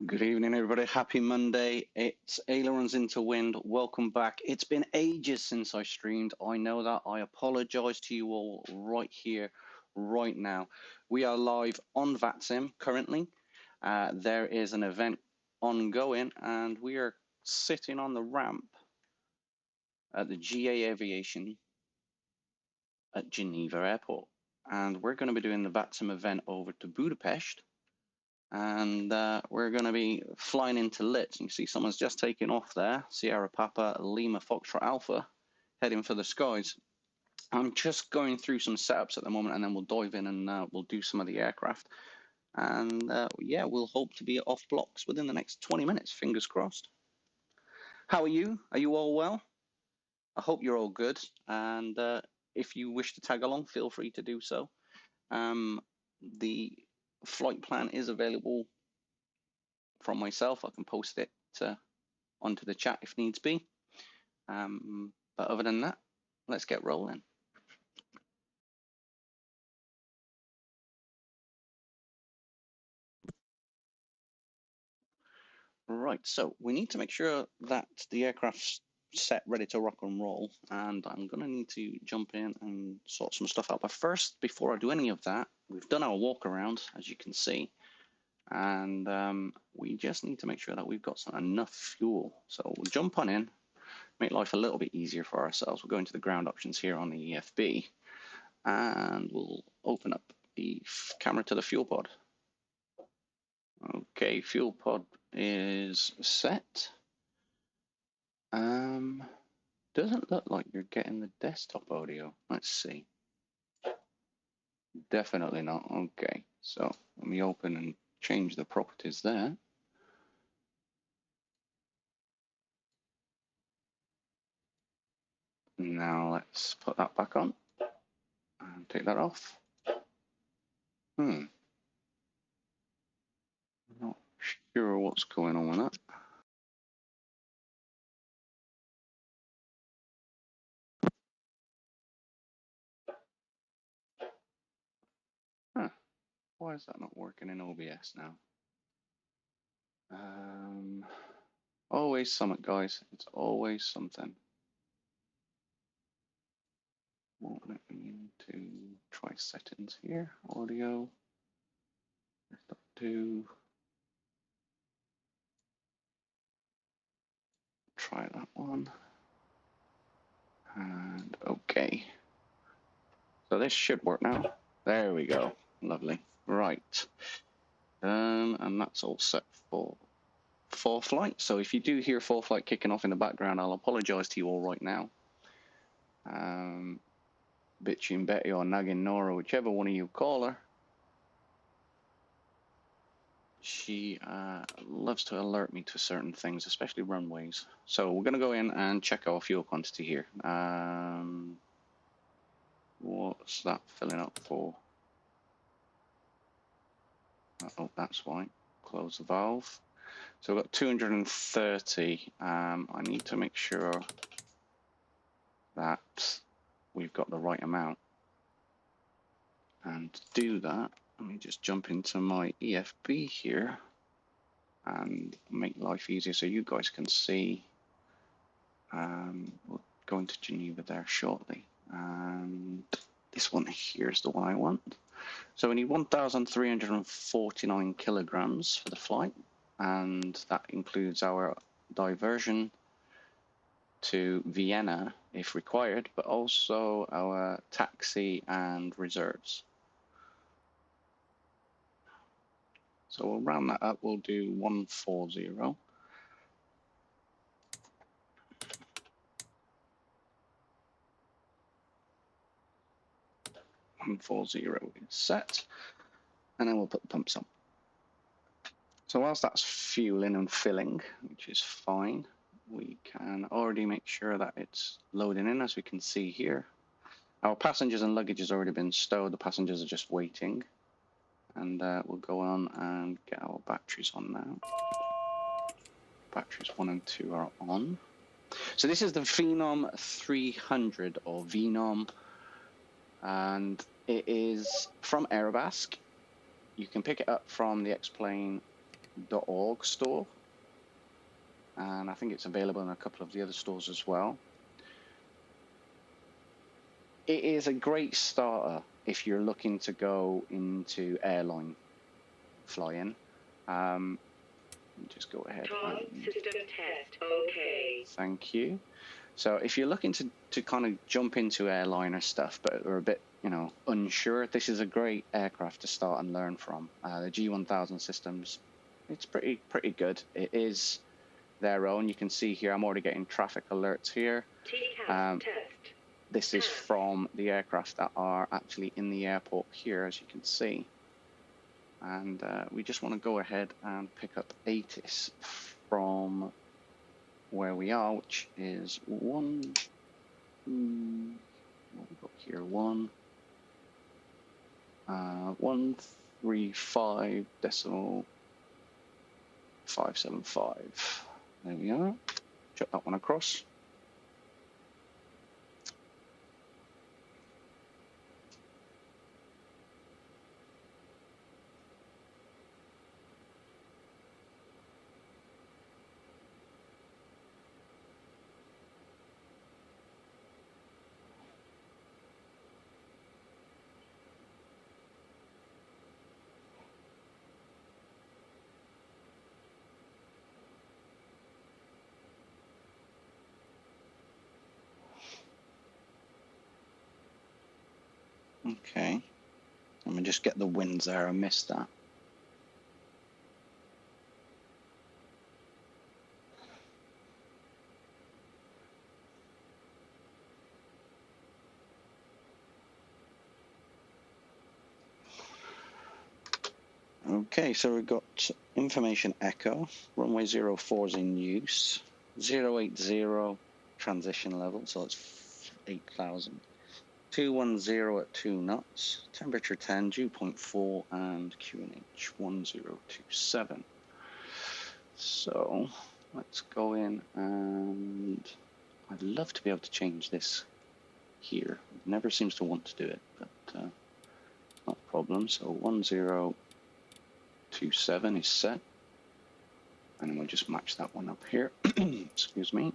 Good evening, everybody. Happy Monday. It's Ailerons into Wind. Welcome back. It's been ages since I streamed. I know that. I apologize to you all right here, right now. We are live on VATSIM currently. There is an event ongoing, and we are sitting on the ramp at the GA Aviation at Geneva Airport. And we're going to be doing the VATSIM event over to Budapest. And we're going to be flying into Litz. You see someone's just taken off there. Sierra Papa, Lima Foxtrot Alpha, heading for the skies. I'm just going through some setups at the moment, and then we'll dive in and we'll do some of the aircraft. And yeah, we'll hope to be off blocks within the next 20 minutes, fingers crossed. How are you? Are you all well? I hope you're all good. And if you wish to tag along, feel free to do so. The flight plan is available from myself. I can post it onto the chat if needs be. But other than that, let's get rolling. Right, so we need to make sure that the aircraft's set, ready to rock and roll, and I'm going to need to jump in and sort some stuff out. But first, before I do any of that, we've done our walk around, as you can see, and we just need to make sure that we've got enough fuel. So we'll jump on in, make life a little bit easier for ourselves. We'll go into the ground options here on the EFB, and we'll open up the camera to the fuel pod. Okay, fuel pod is set. Doesn't look like you're getting the desktop audio. Let's see. Definitely not. Okay, so let me open and change the properties there. Now let's put that back on and take that off. Not sure what's going on with that. Huh. Why is that not working in OBS now? Always something, guys. It's always something. Won't let me into try settings here. Audio. Do try that one. And okay. So this should work now. There we go. Lovely. Right. And that's all set for flight. So if you do hear full flight kicking off in the background, I'll apologize to you all right now. Bitching Betty or nagging Nora, whichever one of you call her. She loves to alert me to certain things, especially runways. So we're going to go in and check our fuel quantity here. What's that filling up for? Oh, that's why. Close the valve. So we've got 230. I need to make sure that we've got the right amount. And to do that, let me just jump into my EFB here and make life easier so you guys can see. We'll go into Geneva there shortly. And this one here is the one I want. So we need 1,349 kilograms for the flight, and that includes our diversion to Vienna if required, but also our taxi and reserves. So we'll round that up. We'll do 140. 140 is set, and then we'll put the pumps on. So whilst that's fueling and filling, which is fine, we can already make sure that it's loading in, as we can see here. Our passengers and luggage has already been stowed. The passengers are just waiting. And we'll go on and get our batteries on now. Batteries 1 and 2 are on. So this is the Phenom 300 or Venom, and it is from Airbus. You can pick it up from the Xplane11 untitled.org store, and I think it's available in a couple of the other stores as well. It is a great starter if you're looking to go into airline flying. Just go ahead. System test. Okay. Thank you. So if you're looking to kind of jump into airliner stuff, but are a bit, unsure, this is a great aircraft to start and learn from. The G1000 systems, it's pretty good. It is their own. You can see here, I'm already getting traffic alerts here. Test. This is from the aircraft that are actually in the airport here, as you can see. And we just want to go ahead and pick up ATIS from where we are, which is what we got here, 135.575. There we are. Chuck that one across. Okay, let me just get the winds there. I missed that. Okay, so we've got information echo, runway 04 is in use, 080 transition level, so it's 8,000. 210 at 2 knots, temperature 10, dew point 4, and QNH 1027. So let's go in, and I'd love to be able to change this here. It never seems to want to do it, but not a problem. So 1027 is set, and then we'll just match that one up here. Excuse me.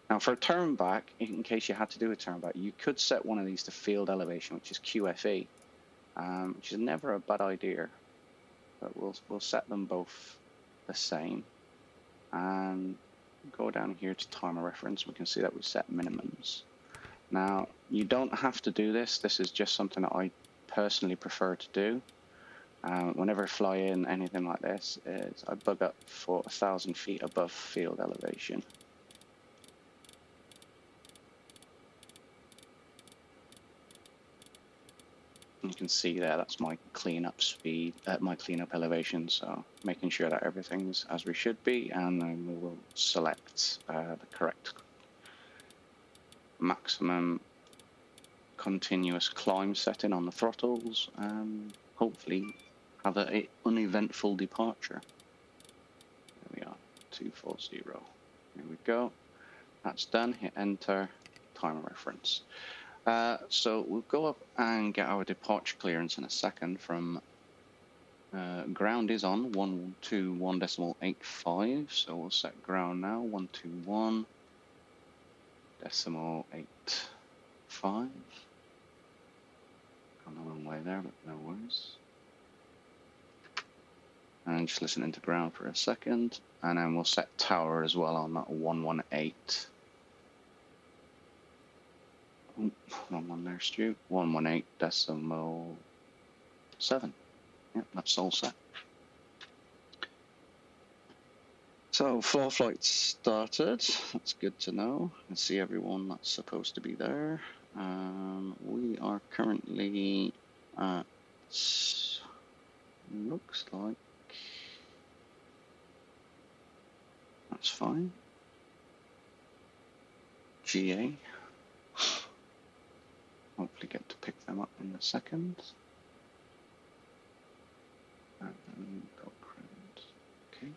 Now for a turn back, in case you had to do a turn back, you could set one of these to field elevation, which is QFE, which is never a bad idea. But we'll set them both the same, and go down here to timer reference. We can see that we set minimums. Now you don't have to do this. This is just something that I personally prefer to do. Whenever I fly in anything like this, I bug up for 1,000 feet above field elevation. You can see there, that's my cleanup speed, my cleanup elevation, so making sure that everything's as we should be, and then we will select the correct maximum continuous climb setting on the throttles, and hopefully have an uneventful departure. There we are, 240. There we go. That's done. Hit enter, timer reference. So we'll go up and get our departure clearance in a second from ground is on 121.85, so we'll set ground now 121.85. Gone the wrong way there, but no worries. And just listening to ground for a second, and then we'll set tower as well on that 118. Wrong one there, Stu. 118.7. Yep, that's all set. So floor flight started. That's good to know. I see everyone that's supposed to be there. We are currently at, looks like, that's fine. GA. Hopefully get to pick them up in a second. And then background. Okay.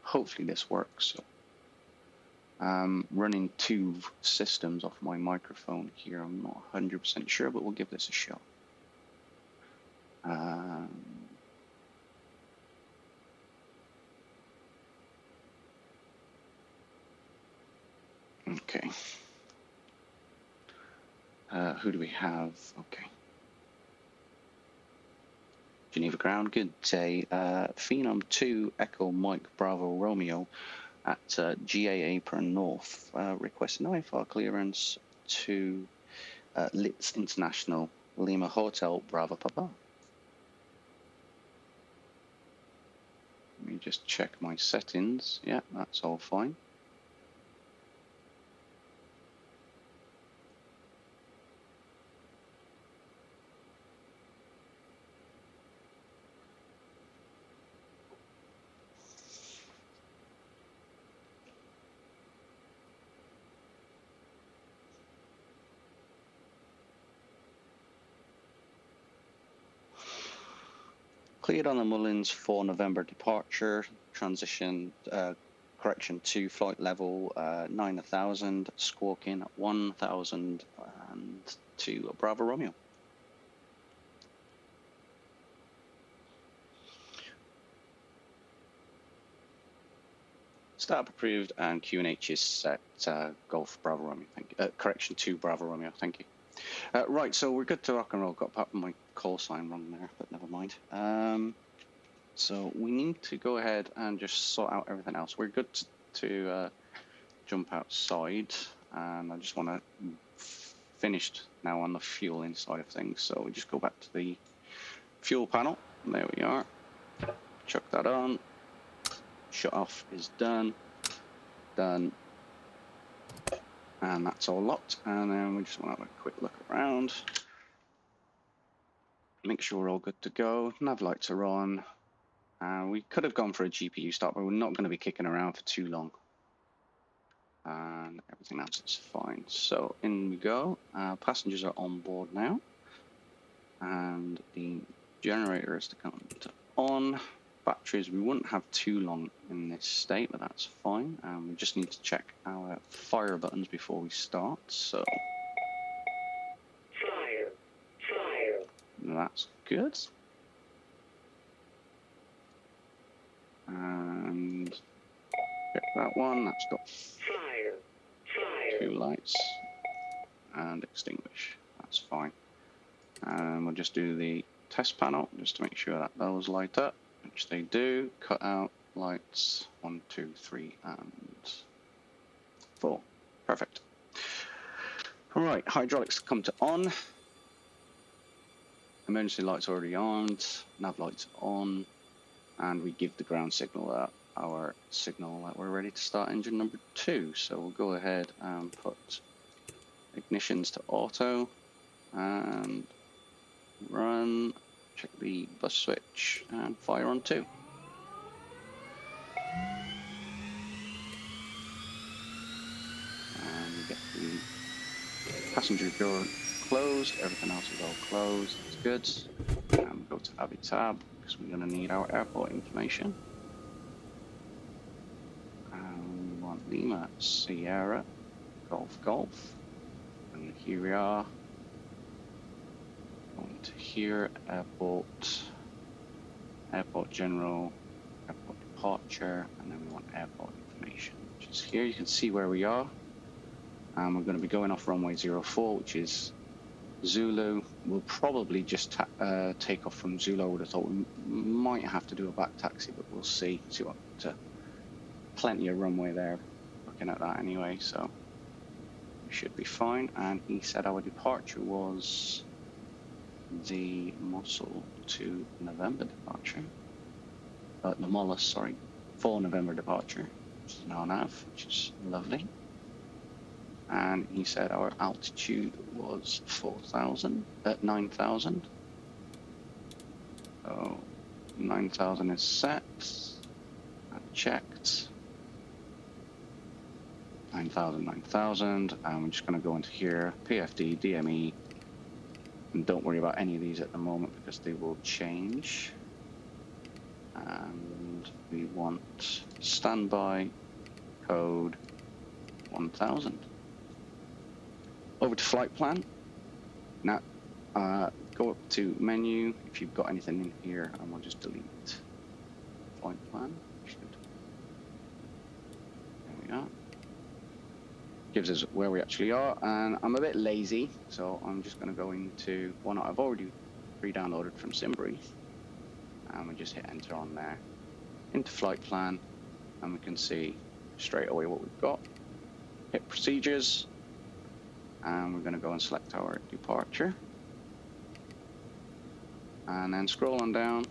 Hopefully this works. So Running two systems off my microphone here. I'm not 100% sure, but we'll give this a shot. Okay. Who do we have? Okay. Geneva Ground, good day. Phenom 2, Echo Mike Bravo Romeo at GA Apron North. Requesting IFR clearance to Litz International, Lima Hotel, Bravo Papa. Let me just check my settings. Yeah, that's all fine. Cleared on the Mullins for November departure, transition, correction to flight level 9000, squawking 1000 and to Bravo Romeo. Startup approved and QNH is set, Golf Bravo Romeo, thank you. Correction to Bravo Romeo, thank you. Right, so we're good to rock and roll. Got my call sign wrong there, but never mind. So we need to go ahead and just sort out everything else. We're good to jump outside, and I just want to finish now on the fueling side of things. So we just go back to the fuel panel. There we are. Chuck that on. Shut off is done. Done. And that's all locked. And then we just want to have a quick look around. Make sure we're all good to go. Nav lights are on. We could have gone for a GPU start, but we're not going to be kicking around for too long. And everything else is fine. So in we go. Passengers are on board now. And the generator is to come to on. Batteries, we wouldn't have too long in this state, but that's fine. We just need to check our fire buttons before we start. So fire. That's good. And check that one. That's got fire. 2 lights and extinguish. That's fine. And we'll just do the test panel just to make sure that those light up, which they do. Cut out lights 1, 2, 3, and 4. Perfect. All right, hydraulics come to on. Emergency lights already armed. Nav lights on. And we give the ground signal that our signal that we're ready to start engine number 2. So we'll go ahead and put ignitions to auto and run. Check the bus switch and fire on 2. And we get the passenger door closed. Everything else is all closed. It's good. And we go to Avitab because we're going to need our airport information. And we want Lima, Sierra, Golf. And here we are. Going to here, airport general, airport departure, and then we want airport information, which is here. You can see where we are. And we're going to be going off runway 04, which is Zulu. We'll probably just take off from Zulu. I would have thought we might have to do a back taxi, but we'll see. See what? Plenty of runway there. Looking at that anyway, so we should be fine. And he said our departure was the Mosul to November departure. The Mollusk, sorry, for November departure, which is now nav, which is lovely. And he said our altitude was 9,000. So 9,000 is set. I've checked. 9,000, and we're just going to go into here, PFD, DME, and don't worry about any of these at the moment because they will change. And we want standby, code, 1000. Over to flight plan. Now, go up to menu if you've got anything in here, and we'll just delete flight plan. There we are. Gives us where we actually are, and I'm a bit lazy, so I'm just going to go into one that I've already pre-downloaded from SimBrief, and we just hit enter on there into flight plan, and we can see straight away what we've got. Hit procedures, and we're going to go and select our departure, and then scroll on down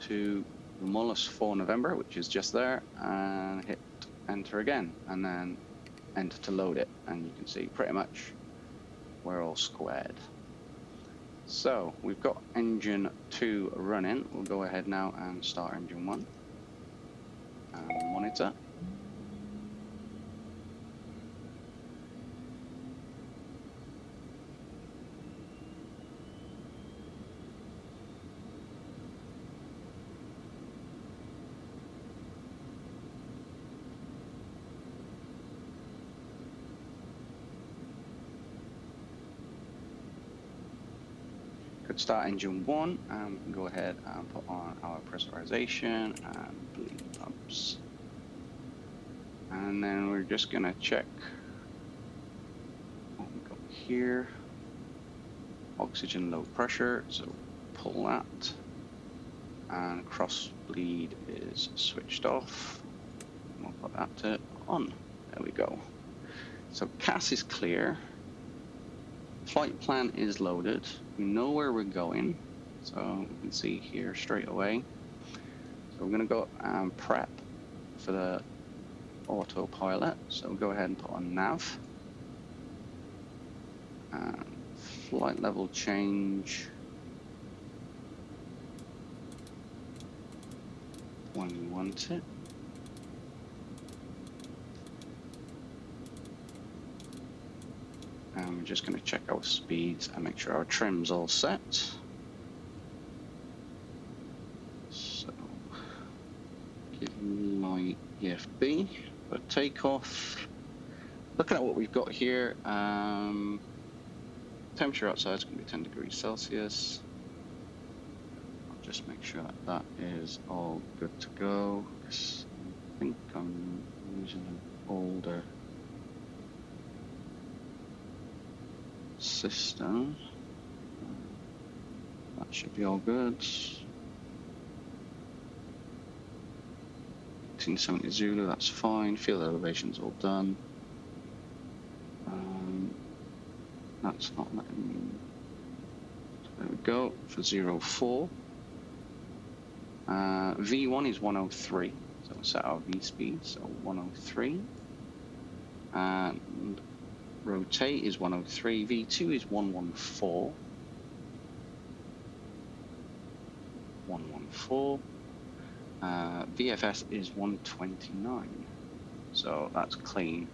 to Mullis for November, which is just there, and hit enter again, and then enter to load it, and you can see pretty much we're all squared. So we've got engine 2 running. We'll go ahead now and start engine 1 and monitor. Could start engine 1, and we can go ahead and put on our pressurization and bleed pumps. And then we're just going to check what we got here. Oxygen low pressure, so pull that. And cross bleed is switched off. We'll put that to on. There we go. So CAS is clear. Flight plan is loaded. We know where we're going, so we can see here straight away. So we're going to go and prep for the autopilot. So we'll go ahead and put on nav. And flight level change when you want it. And we're just going to check our speeds and make sure our trim's all set. So, give light EFB for takeoff. Looking at what we've got here, temperature outside is going to be 10 degrees Celsius. I'll just make sure that that is all good to go, because I think I'm using an older system. That should be all good. 1870 Zulu, that's fine. Field elevation's all done. That's not letting me. There we go for 04. V1 is 103, so we'll set our V speed, so 103. And rotate is 103, V2 is 114, 114, VFS is 129, so that's clean.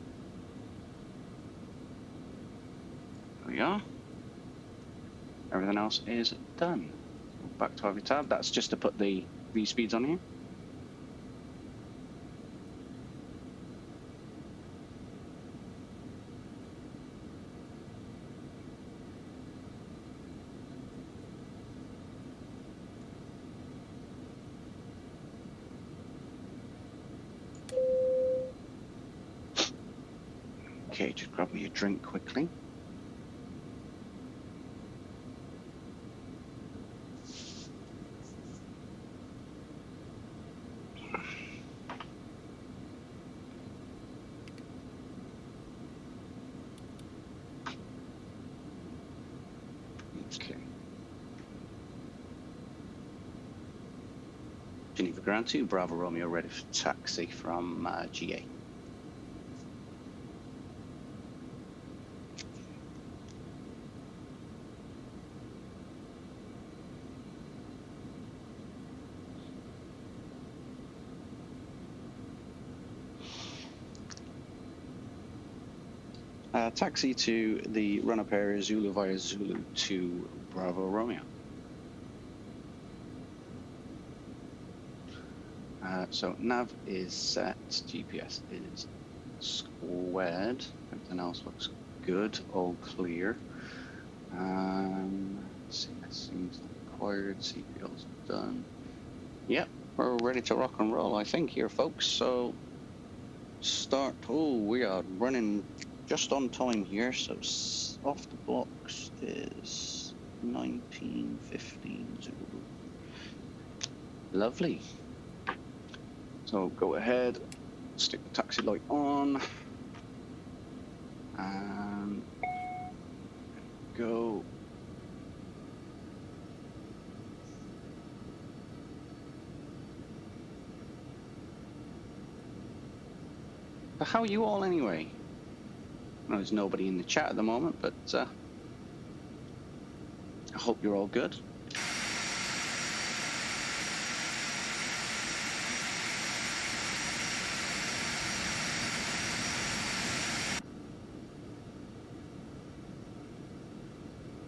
There we are. Everything else is done. Back to every tab. That's just to put the V speeds on here. Okay, just grab me a drink quickly. Okay. Geneva Ground 2, Bravo Romeo, ready for taxi from GA. Taxi to the run-up area Zulu via Zulu to Bravo Romeo. So nav is set, GPS is squared, everything else looks good, all clear. CS seems required, CPL's done. Yep, we're ready to rock and roll, I think, here, folks. So start. Oh, we are running just on time here. So off the blocks is 19:15. Lovely. So go ahead, stick the taxi light on, and go. But how are you all anyway? Well, there's nobody in the chat at the moment, but I hope you're all good.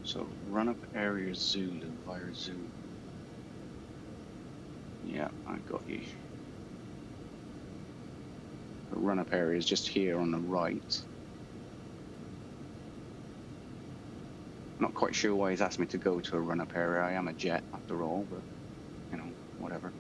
So run up area Zulu via Zulu. Yeah, I got you. The run up area is just here on the right. Not quite sure why he's asked me to go to a run up area. I am a jet after all, but you know, whatever.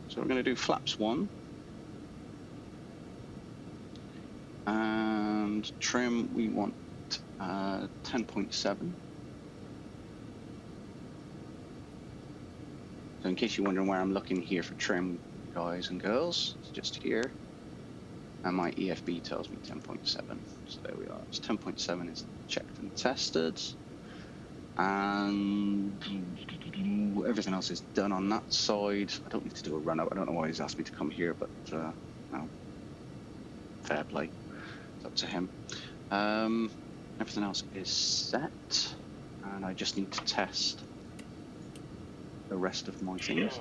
So we're going to do flaps 1. And trim, we want 10.7. So in case you're wondering where I'm looking here for trim, guys and girls, it's just here. And my EFB tells me 10.7. So there we are. It's 10.7 is checked and tested. And everything else is done on that side. I don't need to do a run up. I don't know why he's asked me to come here, but no, fair play. It's up to him. Everything else is set, and I just need to test the rest of my things.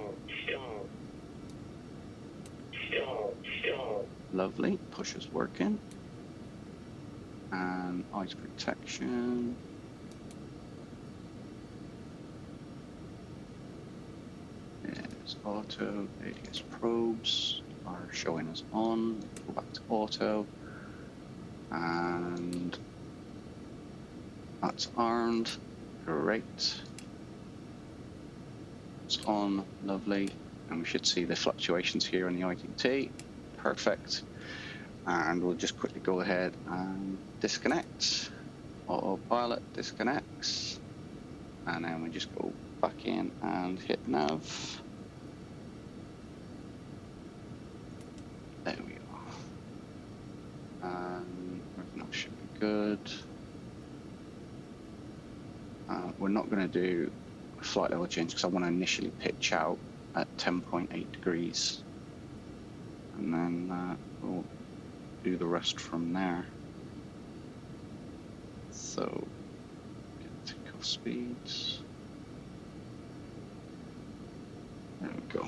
Stall. Lovely. Push is working. And ice protection. Is auto. ADS probes are showing us on. Go back to auto. And that's armed. Great. It's on. Lovely. And we should see the fluctuations here on the ITT. Perfect. And we'll just quickly go ahead and disconnect. Autopilot disconnects. And then we just go back in and hit nav. There we are. And everything else should be good. We're not going to do a flight level change because I want to initially pitch out at 10.8 degrees. And then we'll do the rest from there. So, get takeoff speeds. There we go.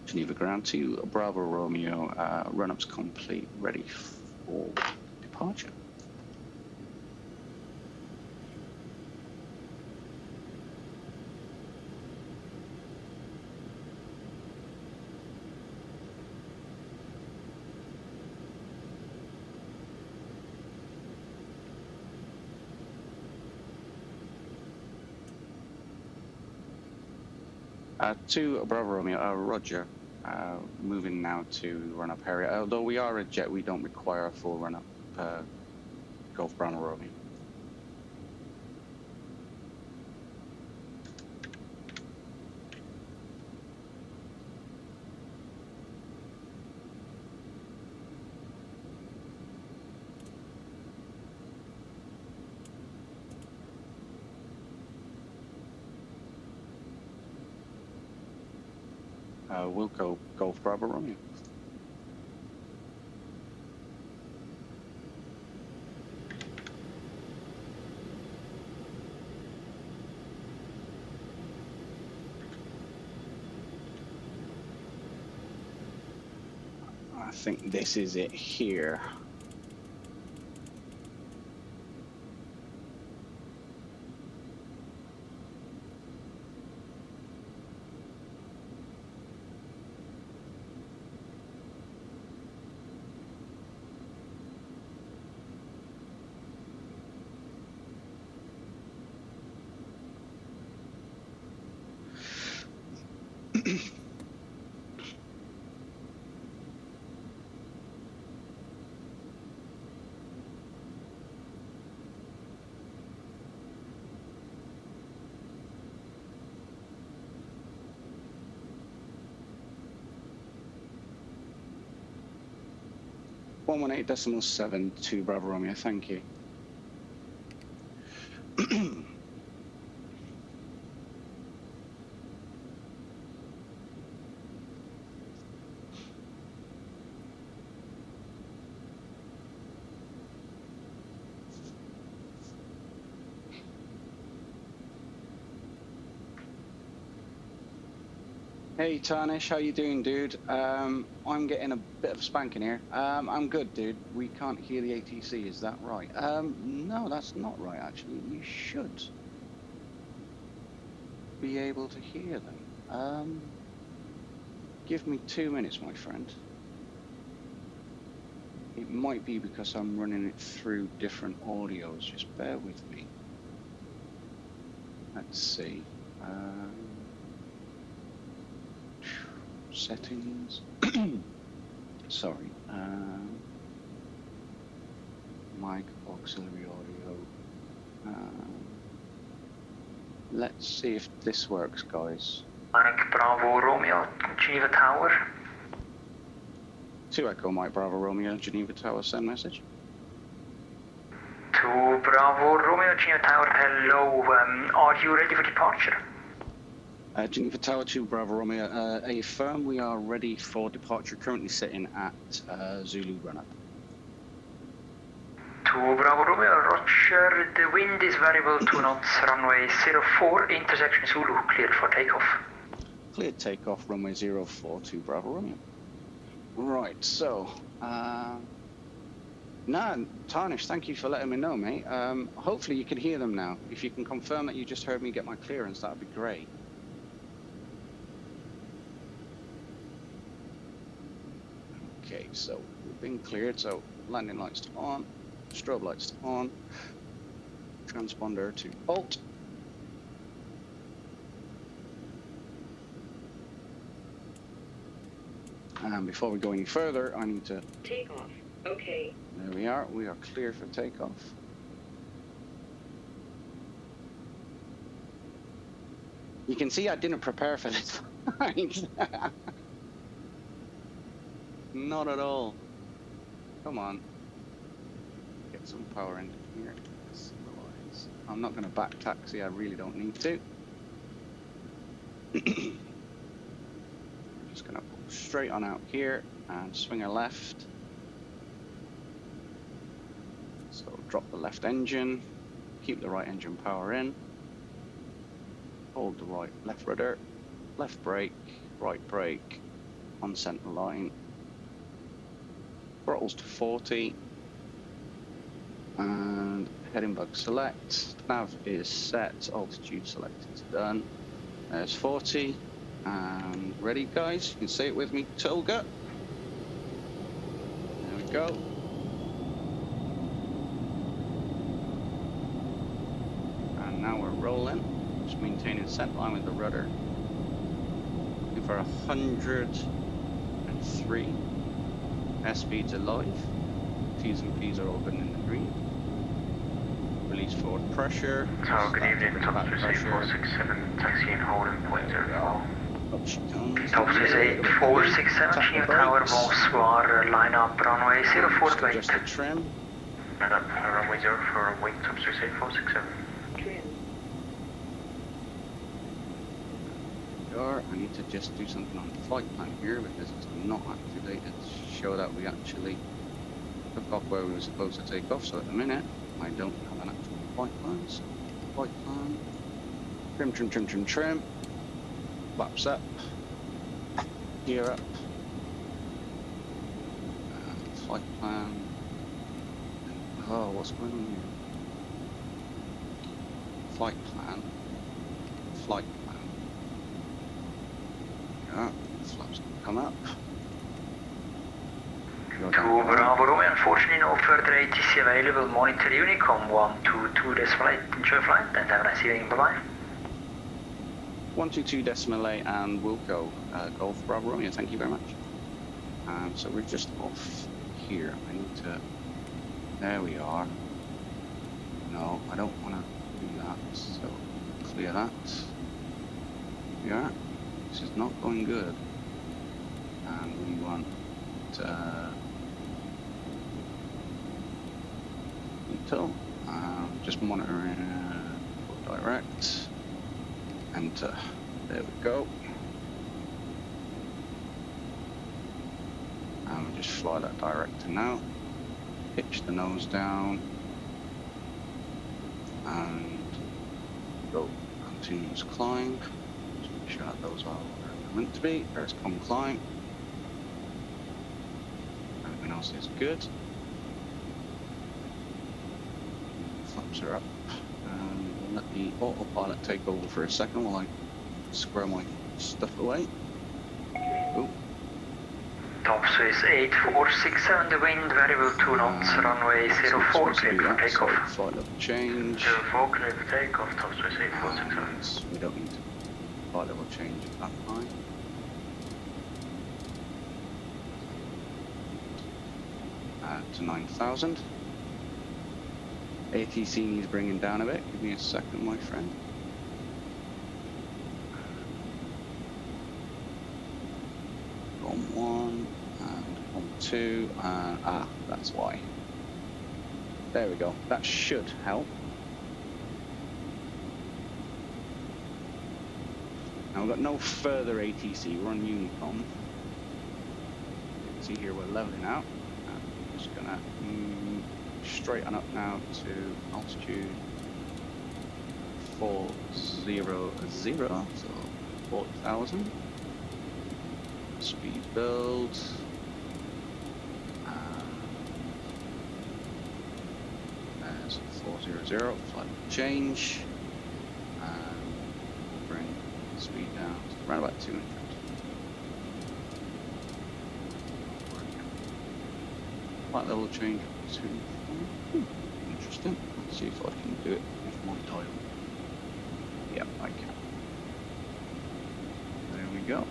Geneva ground to Bravo Romeo. Run-up's complete, ready for departure. To Bravo Romeo, Roger. Moving now to run-up area. Although we are a jet, we don't require a full run-up. Golf Bravo Romeo. We'll go Golf Bravo Romeo. I think this is it here. One 118.72 Bravo Romeo, thank you. Hey Tarnish, how you doing, dude? I'm getting a bit of a spanking here. I'm good, dude. We can't hear the ATC, is that right? No, that's not right, actually. You should be able to hear them. Give me 2 minutes, my friend. It might be because I'm running it through different audios. Just bear with me. Let's see. Settings. Sorry. Mic auxiliary audio. Let's see if this works, guys. Mike Bravo Romeo, Geneva Tower. 2 Echo Mike Bravo Romeo, Geneva Tower, send message. 2 Bravo Romeo, Geneva Tower, hello. Are you ready for departure? Geneva Tower 2 Bravo Romeo, a firm, we are ready for departure, currently sitting at Zulu run-up. 2 Bravo Romeo, roger, the wind is variable 2 knots, runway 04, intersection Zulu, cleared for takeoff. Cleared takeoff, runway 042 Bravo Romeo. Right, so, Tarnish, thank you for letting me know, mate. Hopefully you can hear them now. If you can confirm that you just heard me get my clearance, that would be great. Okay, so we've been cleared, so landing lights on, strobe lights on, transponder to alt. And before we go any further, I need to... Takeoff. Okay. There we are clear for takeoff. You can see I didn't prepare for this. Not at all. Come on. Get some power in here. Otherwise, I'm not going to back taxi. I really don't need to. I'm just going to pull straight on out here and swing a left. So drop the left engine. Keep the right engine power in. Hold the left rudder. Left brake. Right brake. On center line. Throttles to 40 and heading bug select. Nav is set, altitude select is done. There's 40 and ready, guys. You can say it with me, Tolga. There we go. And now we're rolling. Just maintaining center line with the rudder. Looking for 103. S-speeds are live. T's and P's are all good in the green. Release forward pressure. Tower, good evening. Top 467, taxi and hold in point 04. Up she comes. Top 467, Geneva Tower, bonsoir, line up, runway 04 to 8. Just the trim. Line up, runway 04, wait, top 467. Trim. we are. I need to just do something on the flight plan here because it's not activated to show that we actually took off where we were supposed to take off. So at the minute, I don't have an actual flight plan. So flight plan, trim. Flaps up, gear up, flight plan. Oh, what's going on here? Flight plan. Yeah, flaps come up. To Bravo Romeo, unfortunately no further ATC available. Monitor Unicom 122.8, enjoy flight and have a nice evening, bye bye. 122.8 and we'll go. Golf Bravo Romeo, thank you very much. So we're just off here. I need to, there we are. No, I don't want to do that, so clear that. Yeah, this is not going good. And we want until just monitoring direct. Enter. There we go. And we'll just fly that director now. Pitch the nose down. And go continuous climb. Just make sure that those are where they're meant to be. There's come climb. Everything else is good. Flaps are up. Let the autopilot take over for a second while I square my stuff away. Oh. Top Swiss 8467, the wind variable 2 knots, runway 04, clear for takeoff. Flight level change. 04, clear for takeoff, top Swiss 8467. We don't need to flight level change at that time. To 9,000. ATC needs bringing down a bit. Give me a second, my friend. On 1 and on 2 and that's why. There we go. That should help. Now we've got no further ATC. We're on Unicom. You can see here we're leveling out. I'm just gonna straighten up now to altitude 400, so 40,000. Speed build. There's 400, flight change. And bring speed down to around about 200. Flight level change to interesting. Let's see if I can do it with my dial. Yep, I can. There we go.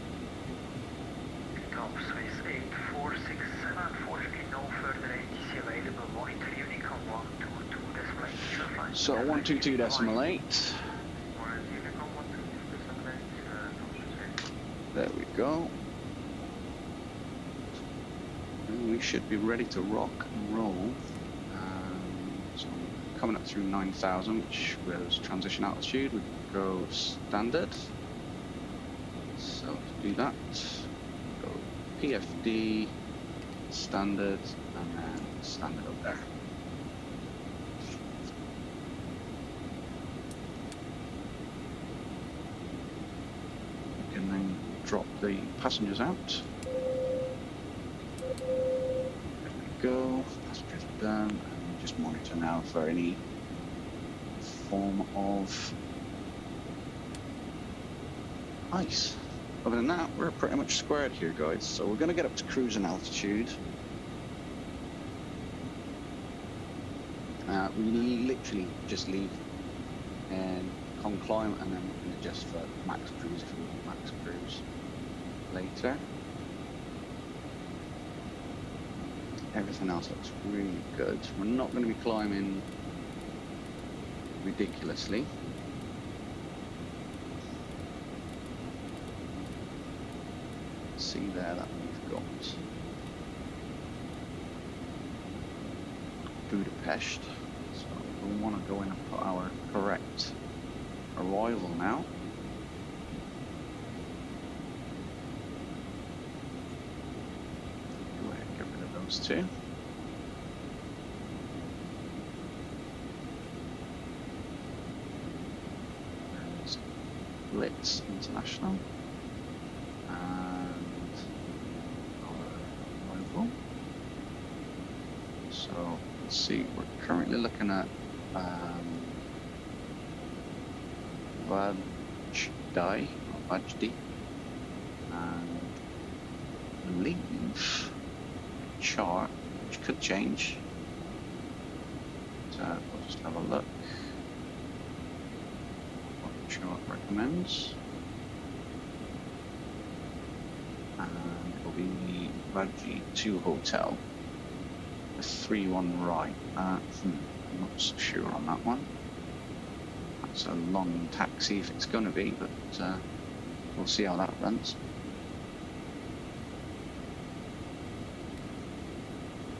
Top Swiss 8467, unfortunately no further ATC available. Monitor Unicom 122.8. So 122.8. There we go. And we should be ready to rock and roll. So coming up through 9,000, which was transition altitude, we go standard. So to do that, go PFD, standard, and then standard up there. We can then drop the passengers out. There we go, passengers down, and we just monitor now for any form of ice. Other than that, we're pretty much squared here, guys. So we're going to get up to cruising altitude. We literally just leave and climb, and then we can adjust for max cruise if we want max cruise later. Everything else looks really good. We're not going to be climbing ridiculously. See there that we've got Budapest, so we want to go in and put our correct arrival now. those two. There's Blitz International and our rival. So let's see, we're currently looking at Vajdi, and I believe chart, which could change. So we'll just have a look what the chart recommends. And it'll be Vajdi 2 Hotel, the 3-1 right. I'm not so sure on that one. That's a long taxi if it's going to be, but we'll see how that runs.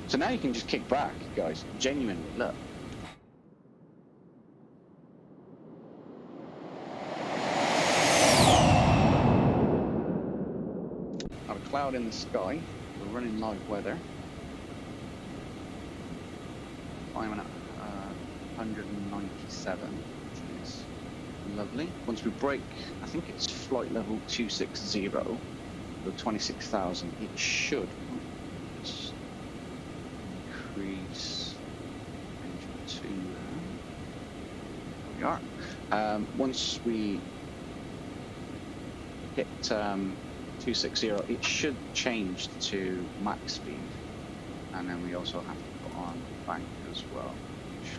So now you can just kick back, guys. Genuinely, look. Have a cloud in the sky. We're running live weather. Climbing at 197, which is lovely. Once we break, I think it's flight level 260, with 26,000, it should increase engine 2. There we are. Once we hit 260, it should change to max speed, and then we also have to put on bank as well.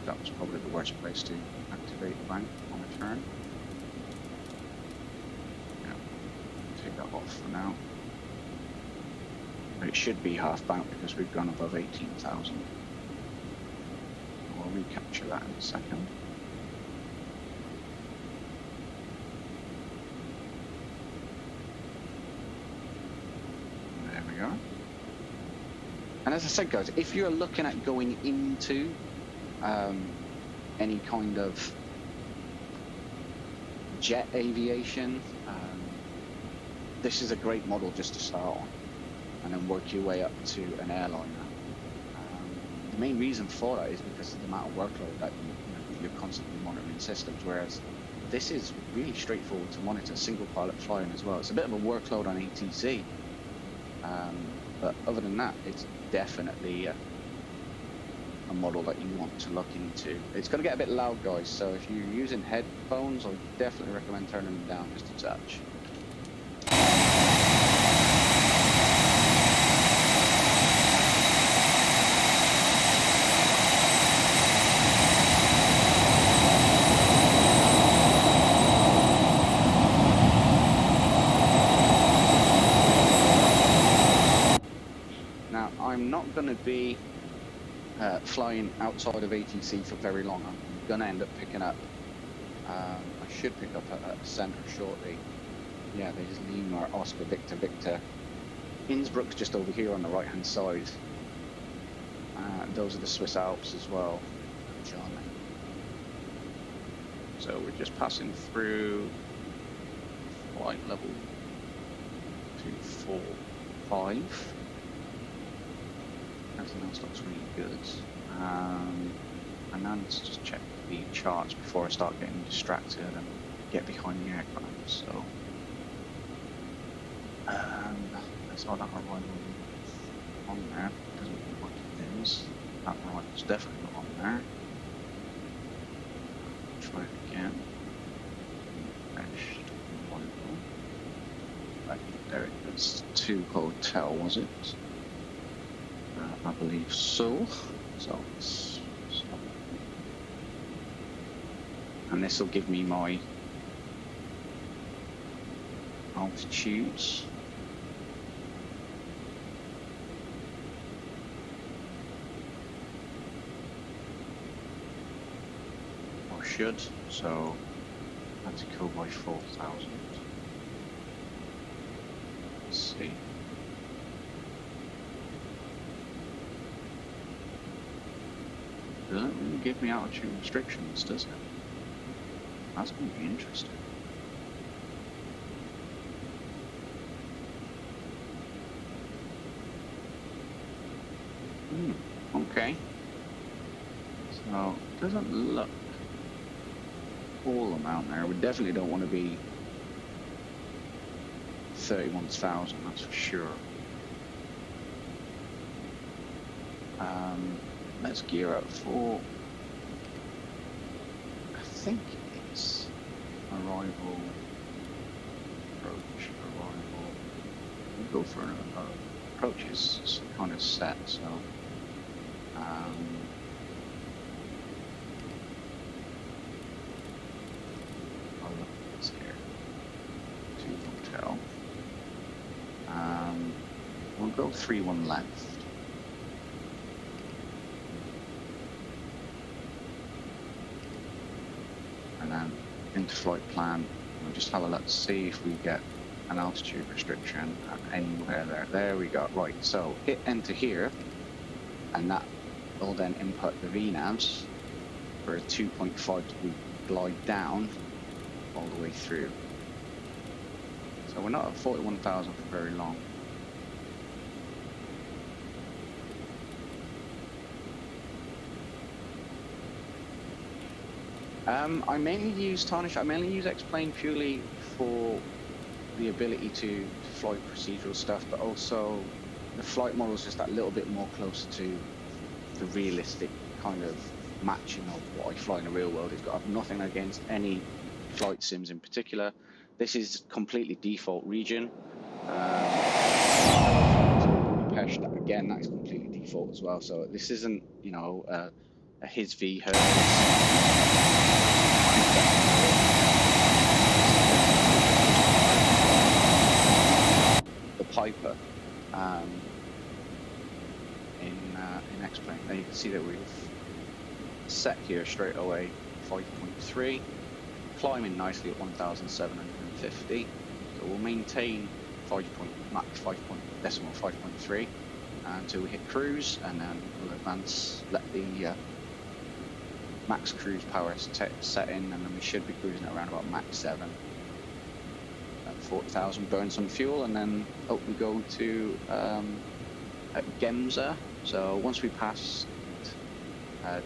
That was probably the worst place to activate the bank on a turn. Yeah, take that off for now. But it should be half bank because we've gone above 18,000. We'll recapture that in a second. There we go. And as I said, guys, if you're looking at going into any kind of jet aviation, this is a great model just to start on, and then work your way up to an airliner. The main reason for that is because of the amount of workload that you're constantly monitoring systems, whereas this is really straightforward to monitor, single pilot flying as well. It's a bit of a workload on ATC, but other than that, it's definitely a model that you want to look into. It's going to get a bit loud, guys, so if you're using headphones, I would definitely recommend turning them down just a touch. Now, I'm not going to be flying outside of ATC for very long. I'm going to end up picking up, I should pick up at a centre shortly. Yeah, there's Lima, Oscar, Victor, Victor. Innsbruck's just over here on the right hand side. And those are the Swiss Alps as well. John. So we're just passing through flight level 245. Everything else looks really good. And then let's just check the charts before I start getting distracted and get behind the aircraft. So that's all that arrival on there. Doesn't look like it is. That arrival's definitely not on there. Try it again. Refreshed arrival. Right, there it is. 2 Hotel, was it? I believe so. So let's stop. And this will give me my altitudes. Or should. So I had to go by 4,000. Let's see. Doesn't really give me altitude restrictions, does it? That's going to be interesting. Okay. So it doesn't look all amount there. We definitely don't want to be 31,000, that's for sure. Let's gear up for, I think it's arrival, approach, arrival. We'll go for an approach is kind of set, so I'll look at this here. To hotel. We'll go 3-1 left. And then into flight plan, we'll just have a look, see if we get an altitude restriction anywhere there. There we go. Right, so hit enter here, and that will then input the VNAVs for a 2.5 degree glide down all the way through. So we're not at 41,000 for very long. I mainly use Xplane purely for the ability to fly procedural stuff, but also the flight model is just that little bit more closer to the realistic kind of matching of what I fly in the real world. I've got nothing against any flight sims in particular. This is completely default region. Budapest, again, that is completely default as well. So this isn't, you know, a his v her. The Piper in Xplane. Now you can see that we've set here straight away 5.3, climbing nicely at 1,750. So we'll maintain max 5.3 until we hit cruise, and then we'll advance, let the max cruise power set in, and then we should be cruising at around about max 7 at 40,000, burn some fuel, and then hope we go to Gemza. So once we pass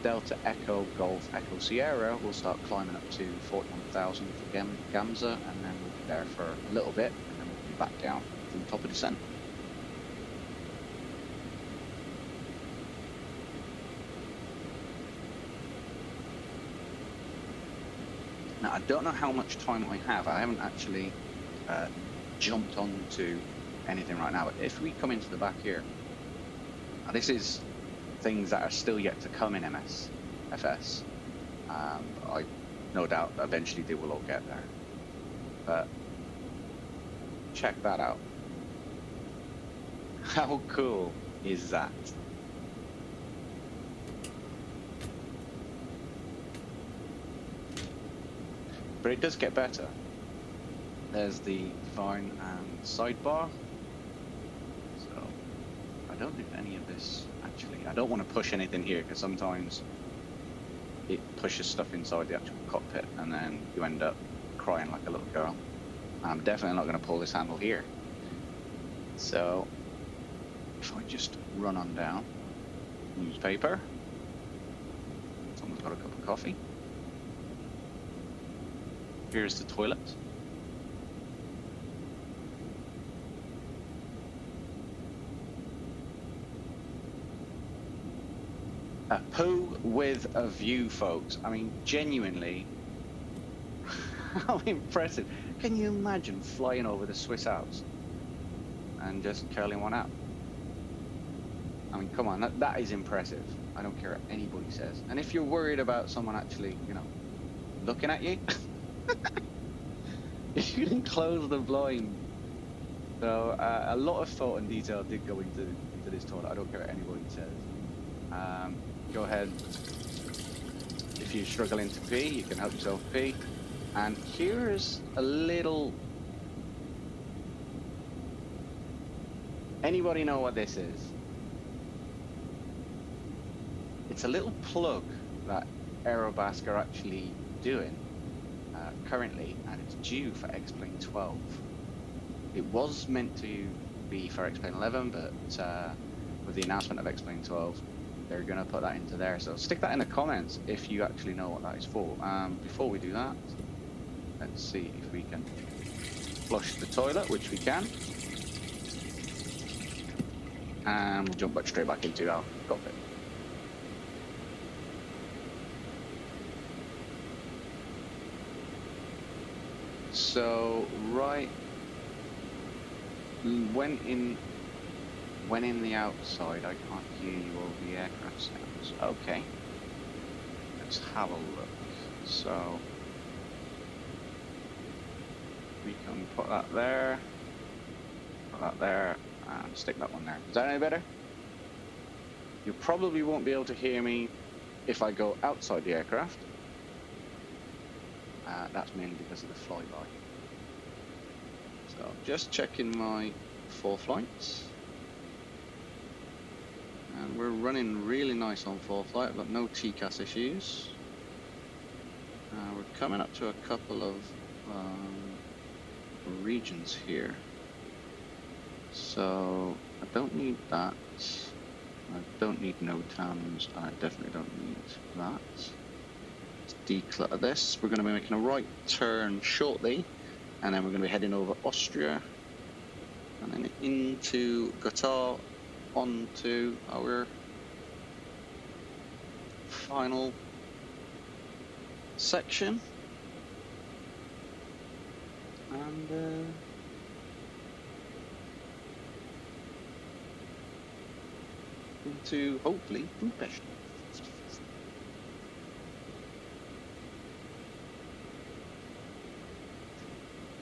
Delta Echo Golf Echo Sierra, we'll start climbing up to 41,000 for Gamza, and then we'll be there for a little bit, and then we'll be back down from the top of descent. Now, I don't know how much time I have. I haven't actually jumped onto anything right now, but if we come into the back here, now this is things that are still yet to come in MSFS. I no doubt eventually they will all get there. But check that out. How cool is that? But it does get better. There's the Divine and sidebar. So I don't think any of this actually, I don't want to push anything here because sometimes it pushes stuff inside the actual cockpit and then you end up crying like a little girl. I'm definitely not going to pull this handle here. So if I just run on down, newspaper, someone's got a cup of coffee. Here's the toilet. A poo with a view, folks. I mean, genuinely, how impressive. Can you imagine flying over the Swiss Alps and just curling one out? I mean, come on, that is impressive. I don't care what anybody says. And if you're worried about someone actually, you know, looking at you, you can close the blind. So a lot of thought and detail did go into this toilet. I don't care what anybody says. Go ahead. If you're struggling to pee, you can help yourself pee. And here's a little... Anybody know what this is? It's a little plug that Aerobasque are actually doing currently, and it's due for Xplane 12. It was meant to be for Xplane 11, but with the announcement of Xplane11, they're going to put that into there. So stick that in the comments if you actually know what that is for. Before we do that, let's see if we can flush the toilet, which we can. And we'll jump back straight back into our cockpit. So right when in the outside, I can't hear you over the aircraft sounds. Okay, let's have a look. So we can put that there, and stick that one there. Is that any better? You probably won't be able to hear me if I go outside the aircraft. That's mainly because of the flyby. So just checking my 4 flights. And we're running really nice on 4 flight. I've got no TCAS issues. We're coming up to a couple of regions here. So I don't need that. I don't need NOTAMs, and I definitely don't need that. Let's declutter this. We're going to be making a right turn shortly, and then we're going to be heading over Austria, and then into Qatar, onto our final section. And into hopefully Budapest.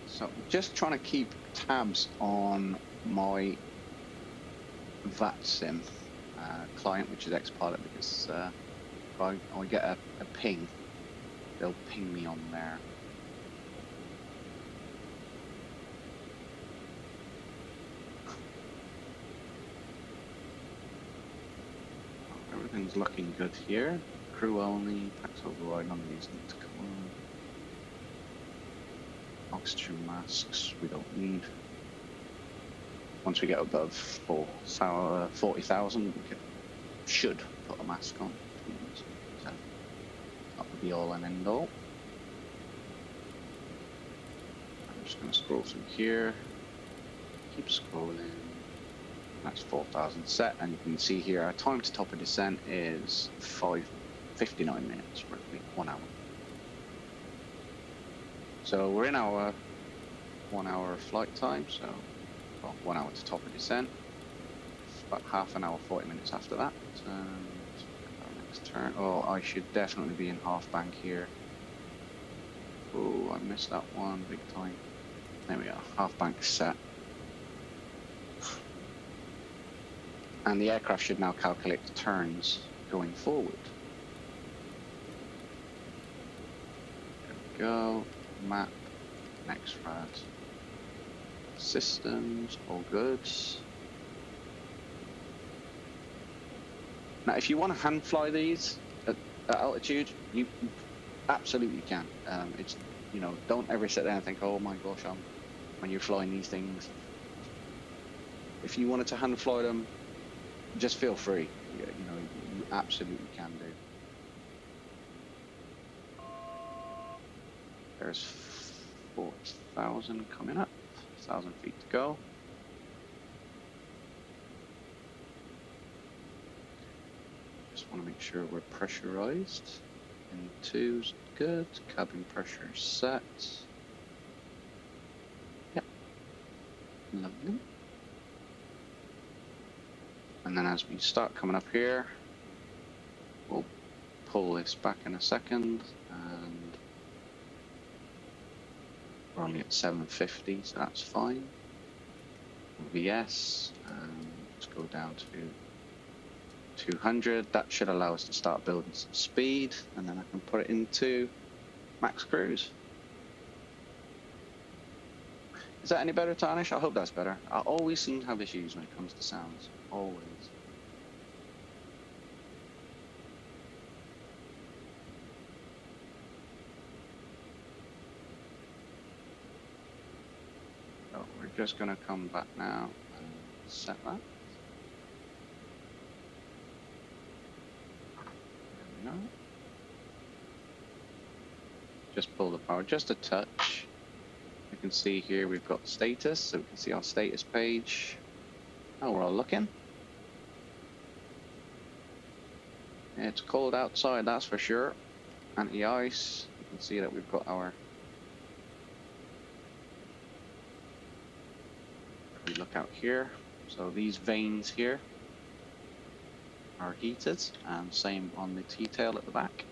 So just trying to keep tabs on my VATSIM client, which is Xpilot, because if I get a ping, they'll ping me on there. Everything's looking good here. Crew only, packs override, none of these need to come on. Oxygen masks, we don't need. Once we get above 40,000, we should put a mask on. So that would be all and end all. I'm just going to scroll through here. Keep scrolling. That's 4,000 set, and you can see here our time to top of descent is 59 minutes, roughly 1 hour. So we're in our 1 hour flight time, so well, 1 hour to top of descent. It's about half an hour, 40 minutes after that. And our next turn. Oh, I should definitely be in half bank here. Oh, I missed that one big time. There we are, half bank set. And the aircraft should now calculate the turns going forward. There we go. Map, next rad. Systems, all good. Now, if you want to hand fly these at altitude, you absolutely can. It's, you know, don't ever sit there and think, oh my gosh, when you're flying these things. If you wanted to hand fly them, just feel free. You know, you absolutely can do. There's 4,000 coming up, 1,000 feet to go. Just want to make sure we're pressurized. N2's good. Cabin pressure set. Yep. Lovely. And then as we start coming up here, we'll pull this back in a second, and we're only at 750, so that's fine. VS, and let's go down to 200. That should allow us to start building some speed, and then I can put it into max cruise. Is that any better, Tarnish? I hope that's better. I always seem to have issues when it comes to sounds. Always. So we're just going to come back now and set that. Just pull the power just a touch. You can see here we've got status, so we can see our status page. Oh, we're all looking. It's cold outside, that's for sure. Anti-ice. You can see that we've got our... If we look out here, so these vanes here are heated, and same on the T-tail at the back.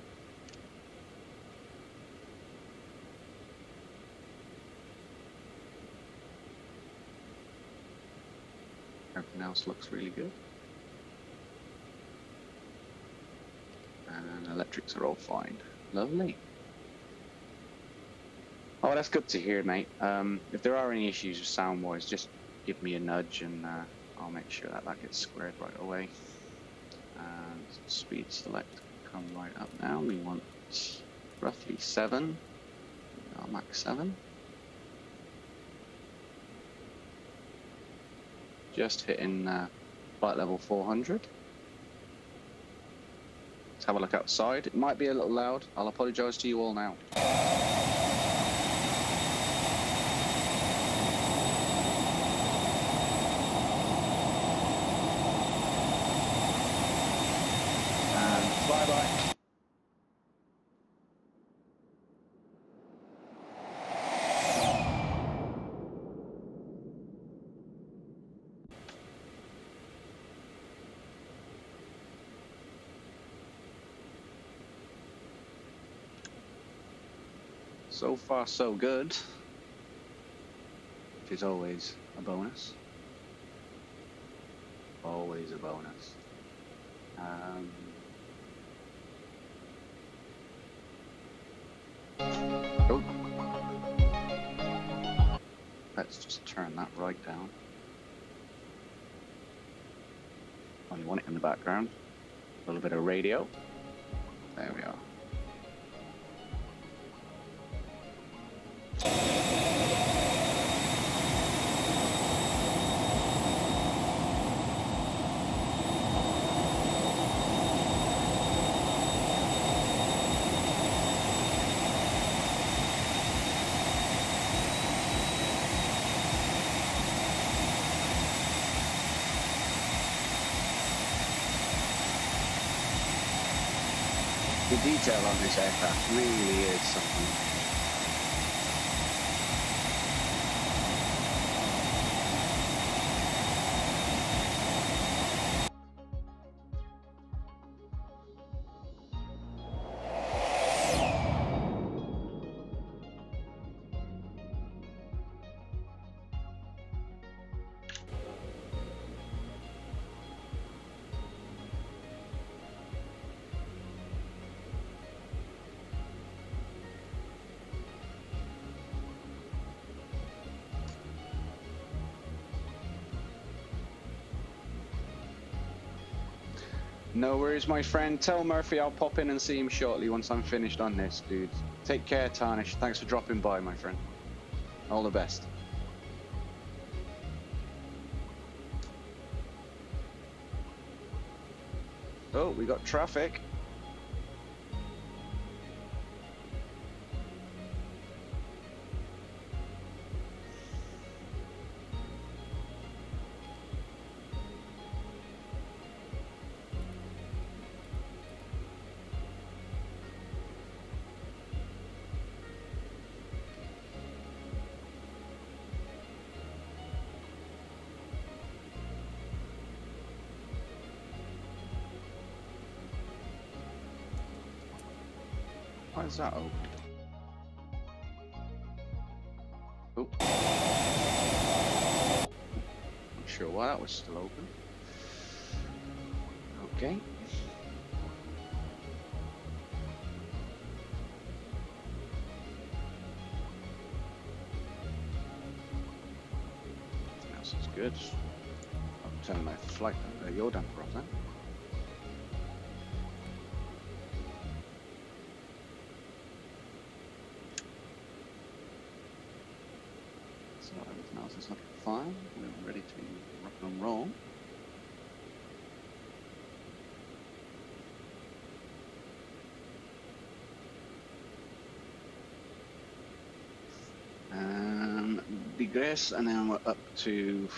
Everything else looks really good. And electrics are all fine. Lovely. Oh, that's good to hear, mate. If there are any issues with sound-wise, just give me a nudge and I'll make sure that that gets squared right away. And speed select come right up now. We want roughly 7. Max 7. Just hitting flight level 400. Let's have a look outside. It might be a little loud. I'll apologise to you all now. And bye-bye. So far, so good, which is always a bonus. Always a bonus. Oh. Let's just turn that right down. Only want it in the background. A little bit of radio. There we are. The detail on this aircraft really is something. No worries, my friend. Tell Murphy I'll pop in and see him shortly once I'm finished on this, dude. Take care, Tarnish. Thanks for dropping by, my friend. All the best. Oh, we got traffic. Why is that open? Oh. Not sure why that was still open. Okay. This is good. I'll turn my flight yaw damper off then. So everything else is looking fine. We're ready to rock and roll. this, and then we're up to.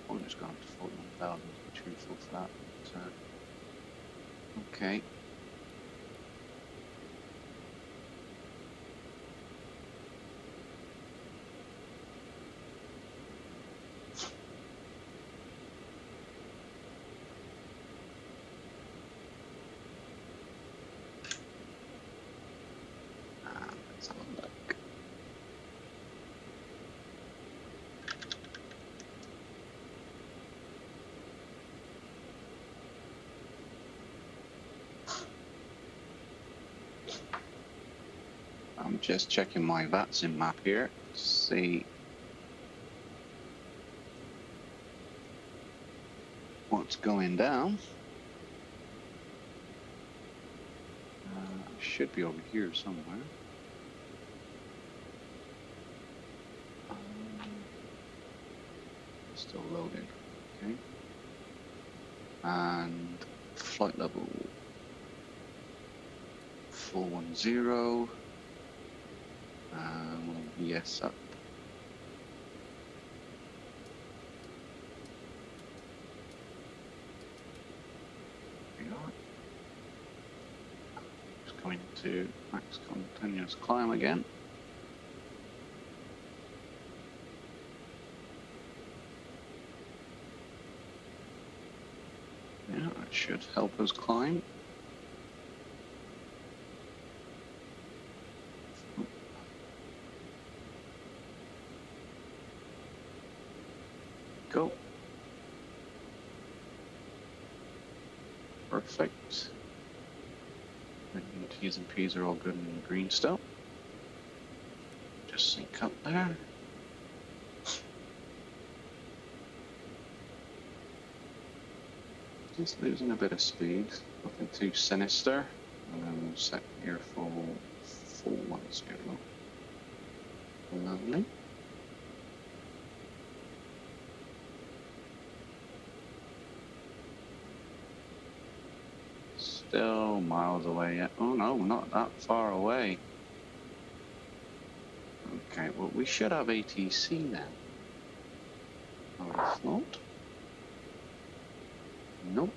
Point has gone up to 41,000. To be truthful for that. But, okay. Let's have a look. I'm just checking my VATSIM map here to see what's going down. Should be over here somewhere. Still loading. Okay. And flight level 410. Yes, up. We are. Just going to max continuous climb again. Yeah, that should help us climb. Go. Perfect. T's and P's are all good in green still. Just sync up there. Just losing a bit of speed. Nothing too sinister. And then we'll set here for 410. Lovely. Still miles away yet. Oh no, not that far away. Okay, well we should have ATC then. I would have thought. Nope.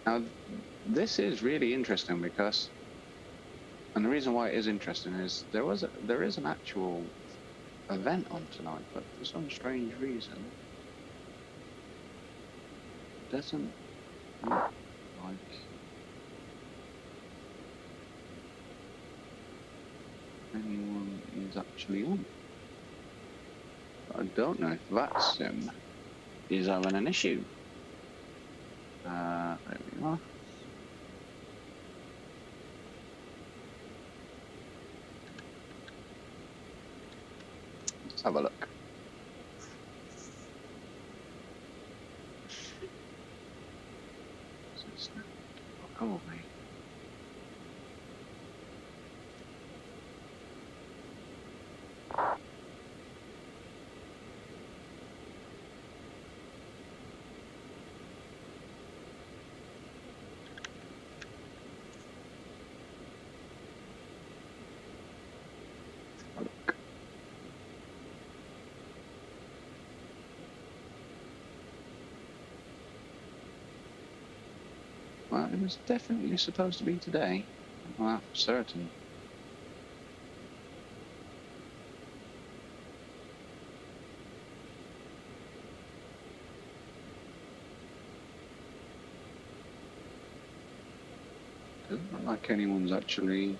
Now this is really interesting because, and the reason why it is interesting is there is an actual event on tonight, but for some strange reason it doesn't look like anyone is actually on. I don't know if VATSIM is having an issue. There we are. Let's have a look. Oh, mate. Well, it was definitely supposed to be today. Well, for certain. Doesn't look like anyone's actually.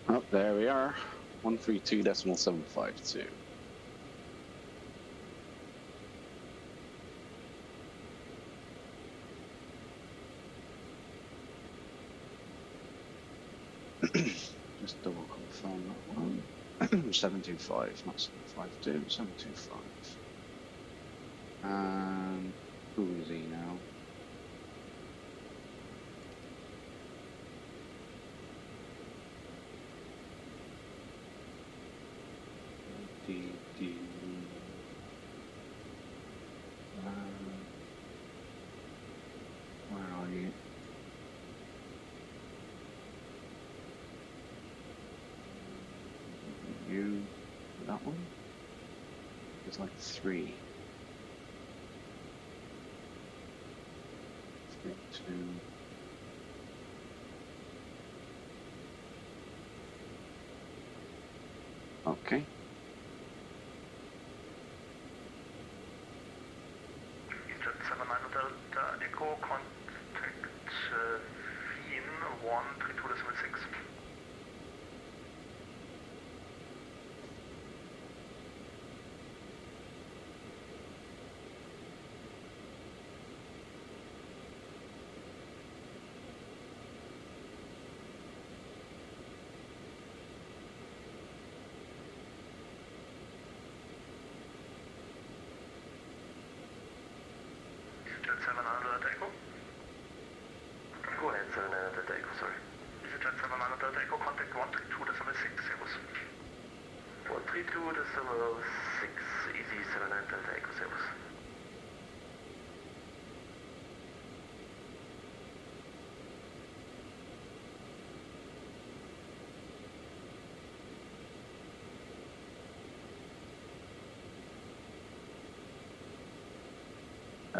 Oh, there we are. 132.752. Just double confirm that one. 725, not 752, 725. And who is he now? Where one? It's like 3. 3, 2. Okay. Eastern 79 Delta Echo, contact phenom1132.6. Jet 79 Delta Echo. Go ahead, 79 Delta Echo, sorry. This is Jet 79 Delta Echo, contact 132.6, Servus. 132.6, easy 79 Delta Echo, Servus.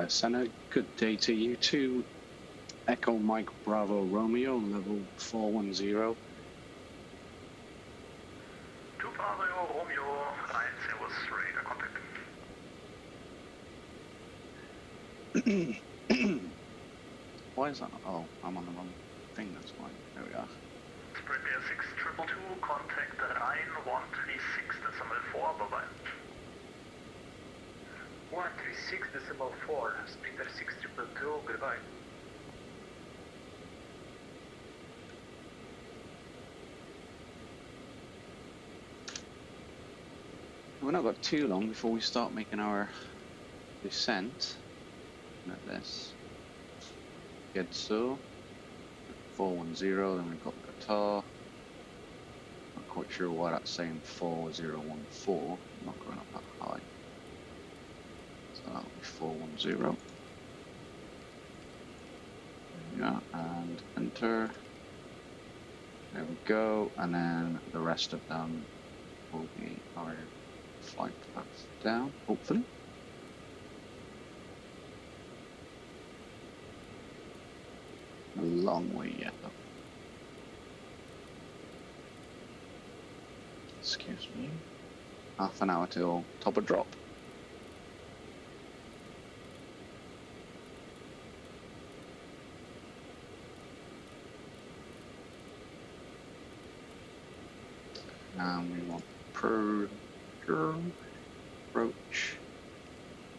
Senna, good day to you too. Echo Mike Bravo Romeo, level 410. 2 Bravo Romeo, Ryan, Servus, radar contact. Why is that? Oh, I'm on the wrong thing, that's why. There we are. Spread Bear 6222, contact Ryan 136.4, bye-bye. 136.4, Splitter 6222, goodbye. We've not got too long before we start making our descent. Look at this. Gedso. 410, then we've got Qatar. Not quite sure why that's saying 4014. Not going up that high. So that'll be 410. Yeah, and enter. There we go, and then the rest of them will be our flight path down, hopefully. A long way yet, though. Excuse me. Half an hour till top of drop. And we want approach,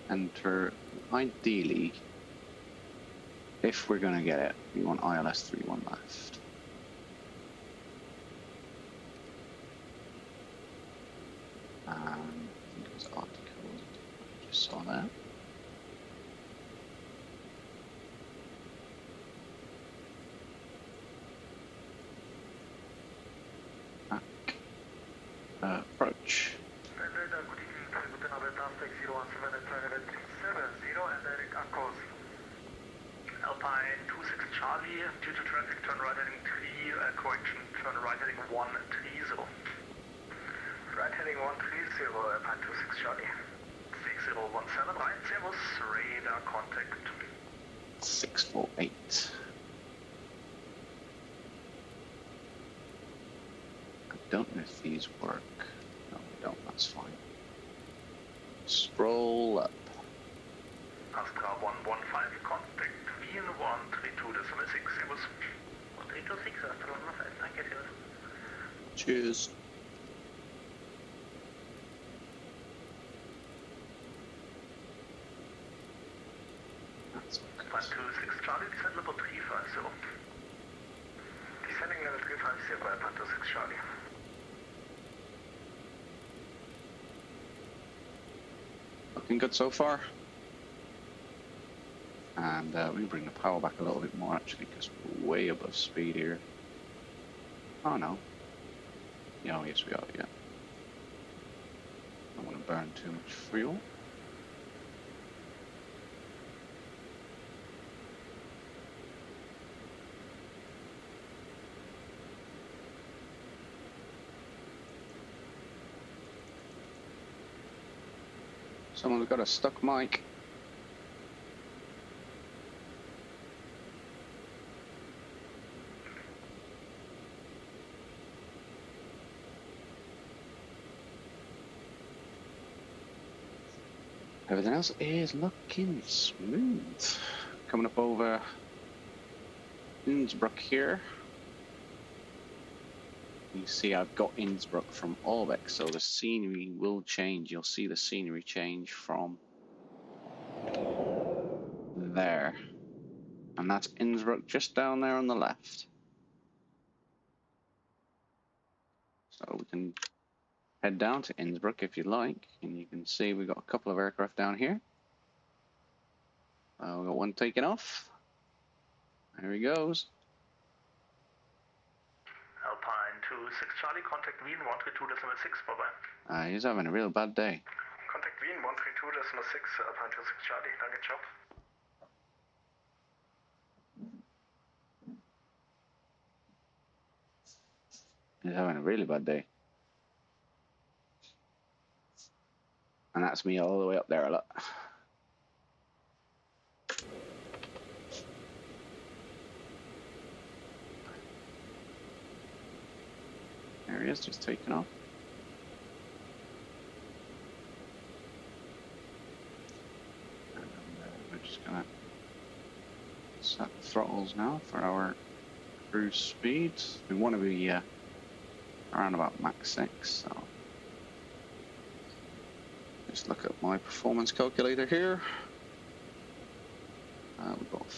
enter. Ideally, if we're going to get it, we want ILS 31 left. I think it was articles. Just saw that. Approach. Radar, good evening, good night, Aftex 017 and Planet 370 and direct Akos. Alpine 26 Charlie, due to traffic, turn right heading 3, correction, turn right heading 130. Right heading 130, Alpine 26 Charlie. 6017, right, Servus, radar contact. 648. I don't know if these work. No, they don't, that's fine. Scroll up. Astra 115, contact Wien 132.6, Servus. 132.6, Astra 115, danke, Servus. Cheers. That's okay. 126 Charlie, descent level 350. Descending level 350 by 126 Charlie. Looking good so far. And we bring the power back a little bit more actually because we're way above speed here. Oh no. Yeah, oh, yes we are, yeah. Don't want to burn too much fuel. Someone's got a stuck mic. Everything else is looking smooth. Coming up over Innsbruck here. You see I've got Innsbruck from Orbeck, so the scenery will change. You'll see the scenery change from there. And that's Innsbruck just down there on the left. So we can head down to Innsbruck if you like, and you can see we've got a couple of aircraft down here. We've got one taking off. There he goes. Alpine 26 Charlie, contact Wien 132.6, bye-bye. He's having a real bad day. Contact Wien 132.6, Alpine 26 Charlie, danke, ciao. He's having a really bad day. And that's me all the way up there a lot. There he is, just taking off. And we're just gonna set the throttles now for our cruise speed. We want to be around about Mach 6, so just look at my performance calculator here. We've got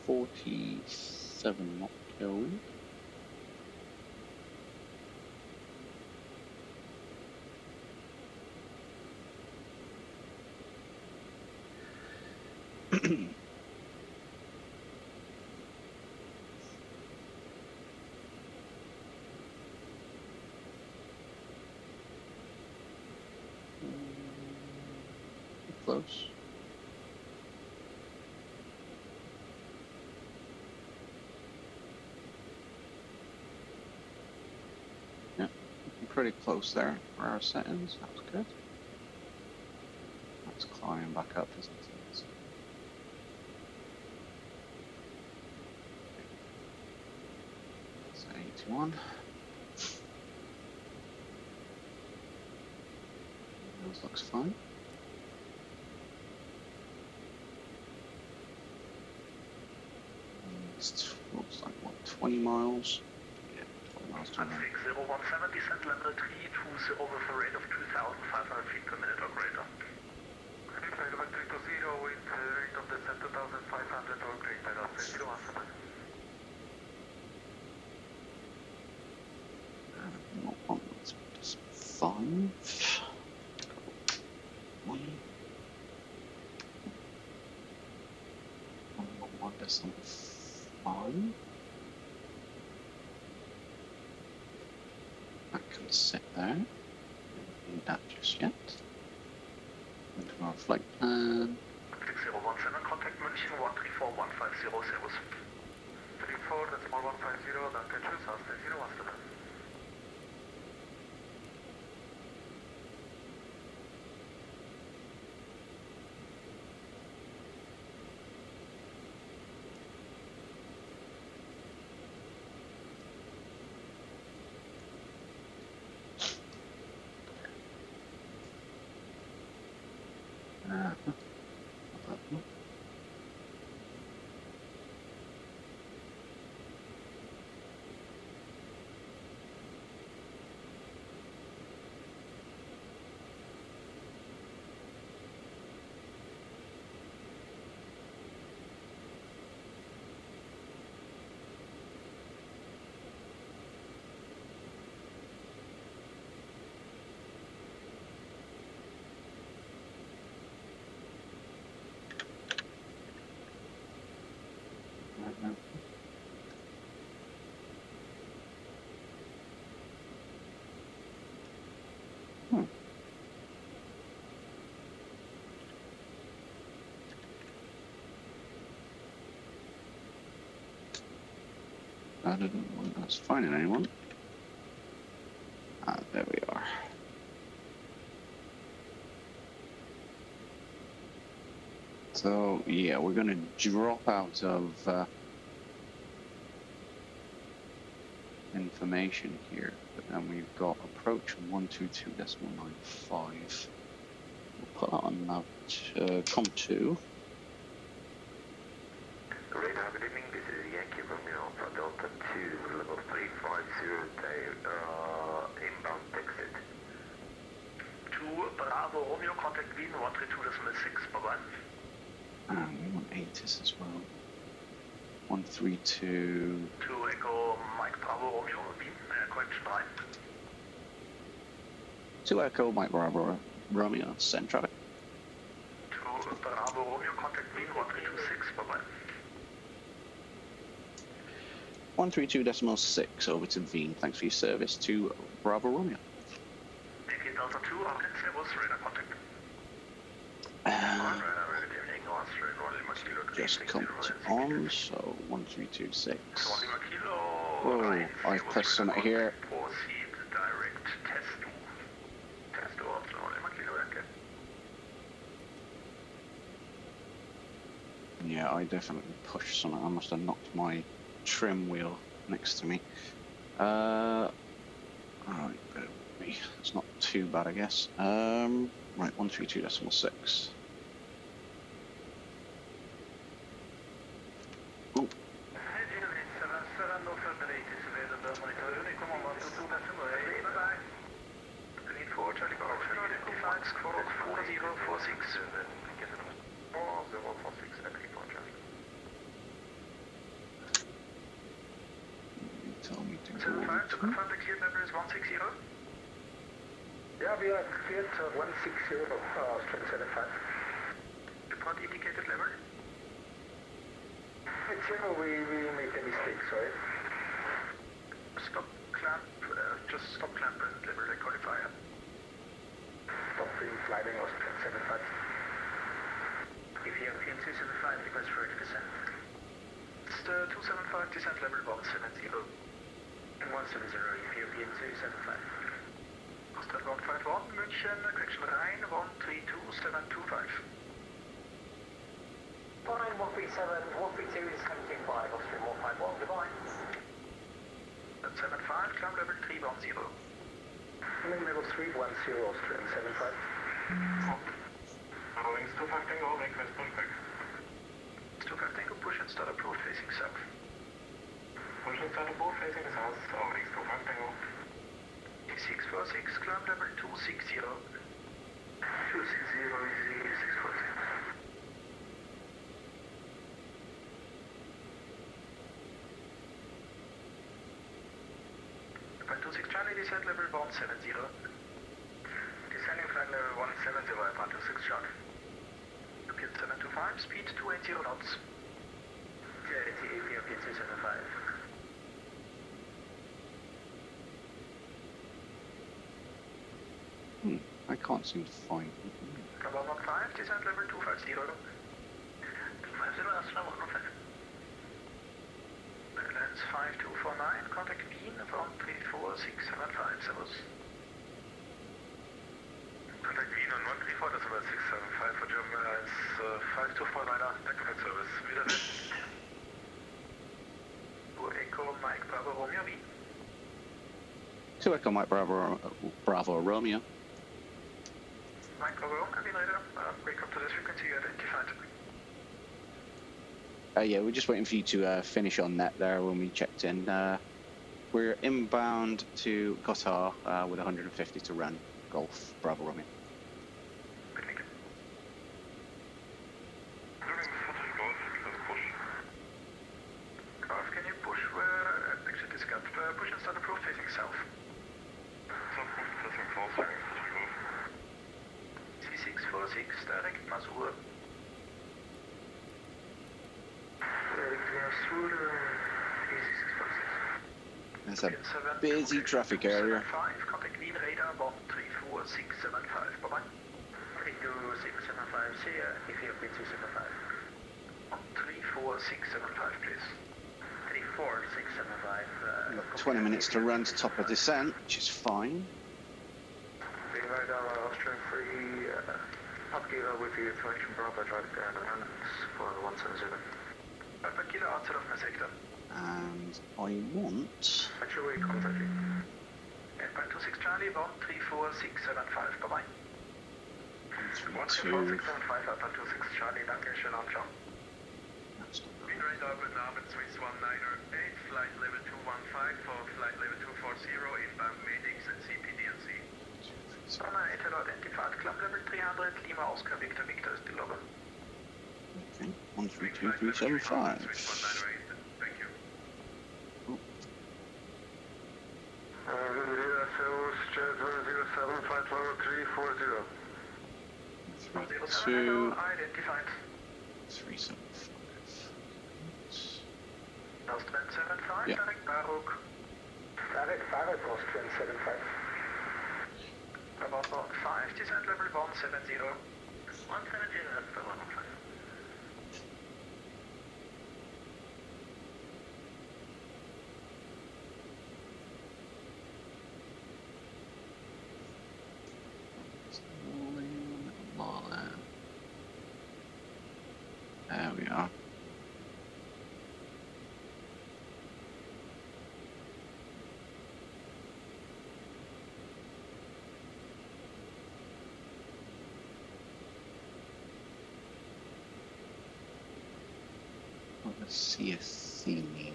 47 knot tailwind. Close. Yeah, pretty close there for our settings. That was good. Let's climb back up, isn't it? It's 81. This looks fine. Looks like what, 20 miles? Yeah, 20 miles. 017, descent level 320 with a rate of 2,500 feet per minute or greater. Level 320 with a rate of descent 2,500 or greater. 017. Let's put this 5. 1. 1 decimal 5. That can sit there. Don't need that just yet. Into our flight plan. 6017, contact München 134-150 Servus. 34, that's more 150, danke, tschüss, Austin 0, Amsterdam. I didn't want us finding anyone. There we are. So yeah, we're going to drop out of information here, but then we've got approach 122.95. We'll put that on nav COM2. Radar, good evening. This is Yankee Romeo Alpha Delta 2, level 350, inbound exit. 2 Bravo Romeo, contact Wien 132.6, bye-bye. And we want ATIS as well. 132. 2 Echo Mike Bravo Romeo, Wien, correction 9. 2 Echo Mike Bravo Romeo, send traffic. 2 Bravo Romeo, contact Wien 132.6, bye-bye. 132.6 over to Wien. Thanks for your service. To Bravo Romeo. Yankee Delta 2, Arctic Servus, radar contact. Just come on, so 132.6. 1 Lima Kilo. Whoa, I've pressed something here. Proceed direct test 2. Test 2, 1 Lima Kilo, okay. Yeah, I definitely pushed something. I must have knocked my trim wheel next to me. Alright, bear with me. It's not too bad, I guess. Right, 132.6. Oh. Tell me to go. 75 to confirm the cleared number is 160. Yeah, we are cleared to 160, straight 75. Depart indicated level. It's we made a mistake, sorry. Stop clamp, just stop clamp present level, they qualify. Stop being flying Austrian 75. If you have PN 275, request for 80%. It's the 275 descent level 170. 170, if you have PN 275. Hostel 151, München, correction Rhein, 132725. Fine, 137, 132 is 725, Austrian 151, goodbye. 75, climb level 310. Level 310, Austrian 75. Wings 25 Tango, request pushback. 25 Tango, push and start approach facing south. Push and start approach facing south, wings 25 Tango. 646, climb level 260. 260 is 646. By 26 Charlie, descent level 170. Descending flight level 170, by 26 Charlie. European 725, speed 280 knots. European 275. I can't seem to find it. Number 15, descent level 250. 250, Astra 105. Netherlands 5249, contact Wien from 34675, servus. Contact Wien on 134.675 for German Airlines 5249er, Takeoff service, Wiedersehen. Echo Mike Bravo Romeo Wien. 2 Echo Mike Bravo Romeo. Mike Bravo Romeo Wien radar, wake up to this frequency you identified. Yeah, we're just waiting for you to finish on net there when we checked in. We're inbound to Qatar with 150 to run. Golf, Bravo Romeo. Golf, can you push where exit is cut? Push and start approach facing south. C646, direct Masur. It's a busy traffic area. 5, contact Wien radar 134675. Bye bye. 32675, see ya if you have been 275. 34675, please. 34675. 20 minutes to run to top of descent, which is fine. Radar Austrian 3. Papa Kilo with the information Bravo traffic and for 170. Papa Kilo outside of my sector. And I want... Actually, contact you. Airplane 26 Charlie, 134675, bye-bye. 132. 134675, Airplane 26 Charlie, danke, schön anschauen. That's not Wind radar, guten Abend, Swiss 198, flight level 215 for flight level 240, inbound meetings at CPDLC. Sona, Etel identified, climb level 300, Lima, Oscar, Victor, Victor is the logger. okay. 132375. Swiss 198, thank you. Jet 107, flight level 340. 32. Identified. 375. Last 175, Yeah. direct Baruch. Direct Fahrrad was 175. About 5, descent level 170. 170, that's the 105. There we are. Let's see a theme.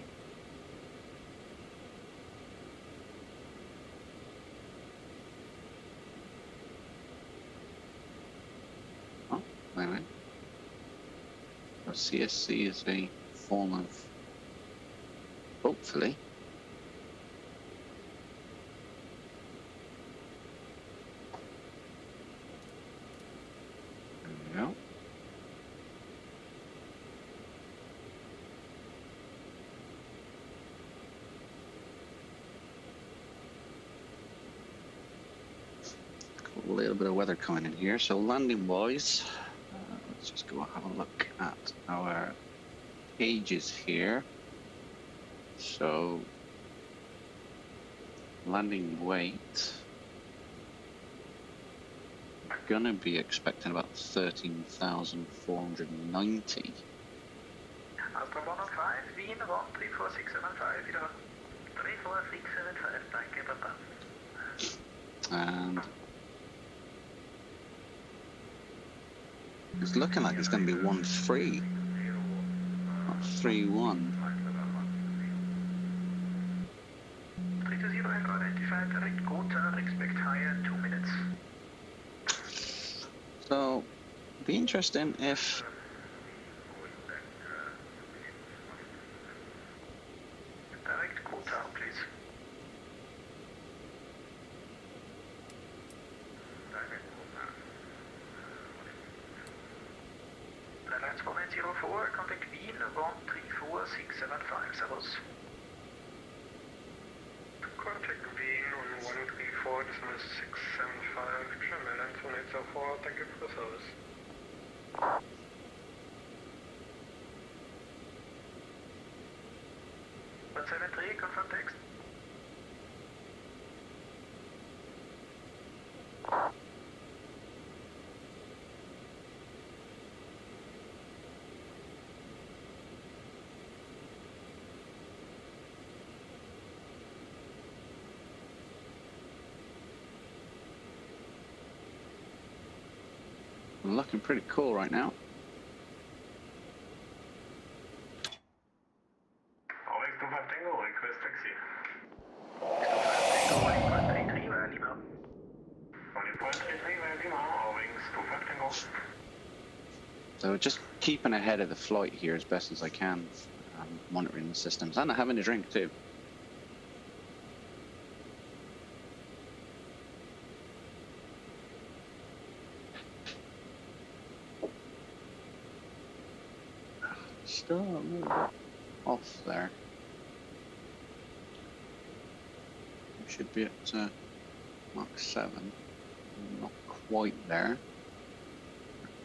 Oh, wait a minute. CSC is a form of, hopefully, there we go. Got a little bit of weather coming in here, so landing wise, let's just go have a look at our pages here. So landing weight, we're gonna be expecting about 13,490. Astra 105, Wien 134675, wieder 34675, danke, Papa. And it's looking like it's going to be 1-3, not 3-1. 320 identified, direct Gotha, expect higher 2 minutes. So, be interesting if Direct Gotha, please. Airlines 4804, contact Wien 134675, servus. Contact Wien on 134, decimal 675, German Airlines 1804, thank you for the service. One 73, confirm text. looking pretty cool right now. Always 25 Tango, request taxi. 25 Tango, 1.33 via Lima. 1.33 via Lima, Wings 25 Tango. So just keeping ahead of the flight here as best as I can, monitoring the systems, and having a drink too. Still a little bit off there. We should be at Mach 7. Not quite there.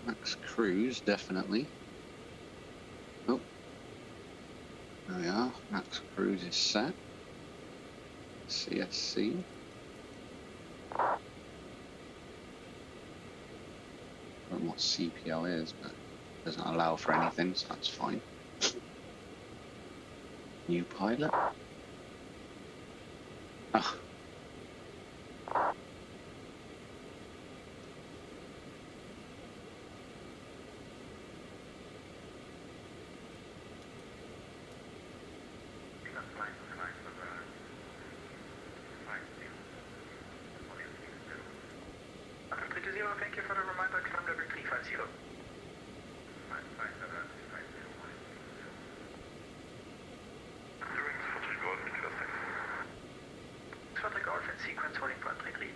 Max cruise, definitely. Oh. There we are. Max cruise is set. CSC. what CPL is, but it doesn't allow for anything, so that's fine. New pilot. Ah. Thank you for the reminder, climb level 350. For the golf and sequence holding point 33.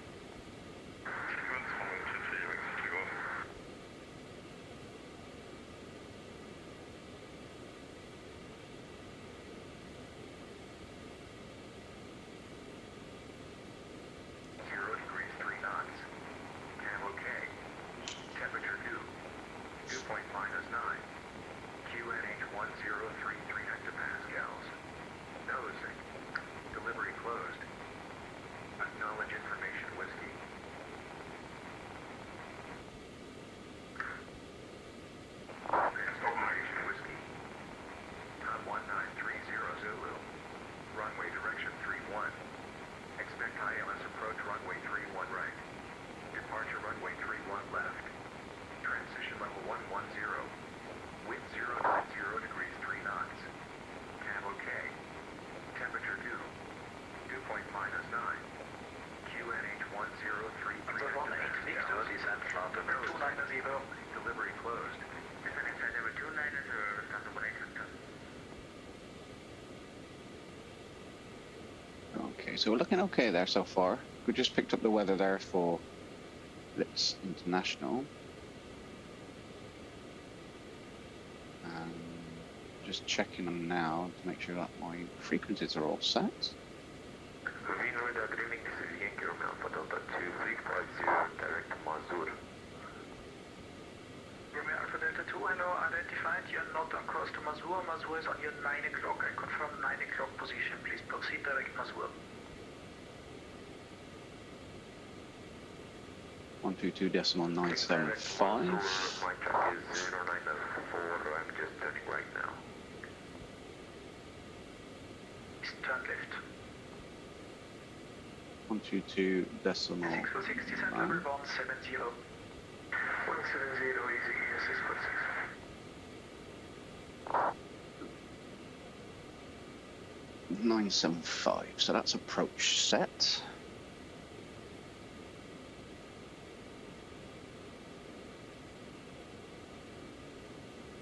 Okay, so we're looking okay there so far. We just picked up the weather there for Blitz International. And just checking them now to make sure that my frequencies are all set. Alpha Delta 2, hello, identified, you're not on course to Mazur. Mazur is on your 9 o'clock. I confirm 9 o'clock position. Please proceed direct Mazur. 122.975. My track is 094, I'm just turning right now. Turn left. 122.9. 646, descent level 170. 170, easy, 646. .975, so that's approach set.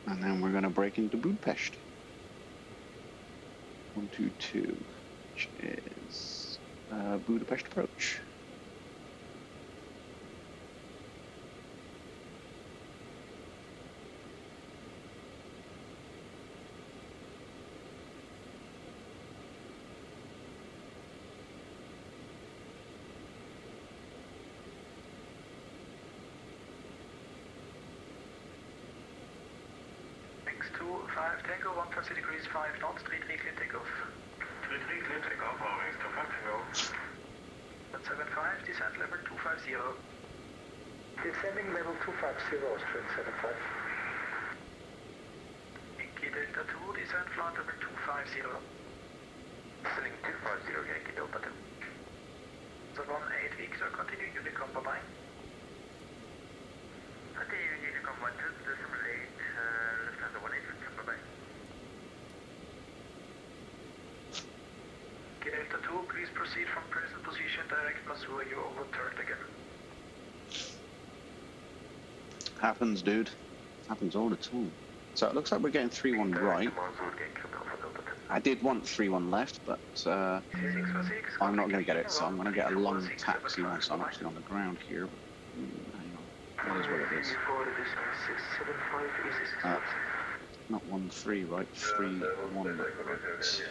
And then we're going to break into Budapest. 122, which is Budapest Approach. X25, Tango 150 degrees 5 knots, 33 clear takeoff. 33 clear takeoff, always to Tango. 175, descent level 250. Descending level 250, Austrian 75. Yankee Delta 2, descent flight level 250. Descending 250, Yankee Delta 2. The 18 Victor, continue Unicom, bye-bye. Continue Unicom 12, decimal 8, Lufthansa 18 Victor, bye-bye. Delta 2, please proceed from present position, direct Mazur, you overturned again. Happens, dude. Happens all the time. So it looks like we're getting 3-1 right. I did want 3-1 left, but I'm not going to get it, so I'm going to get a long taxi once I'm actually on the ground here. But, hang on. That is what it is. Not 1-3, right? 3-1 right.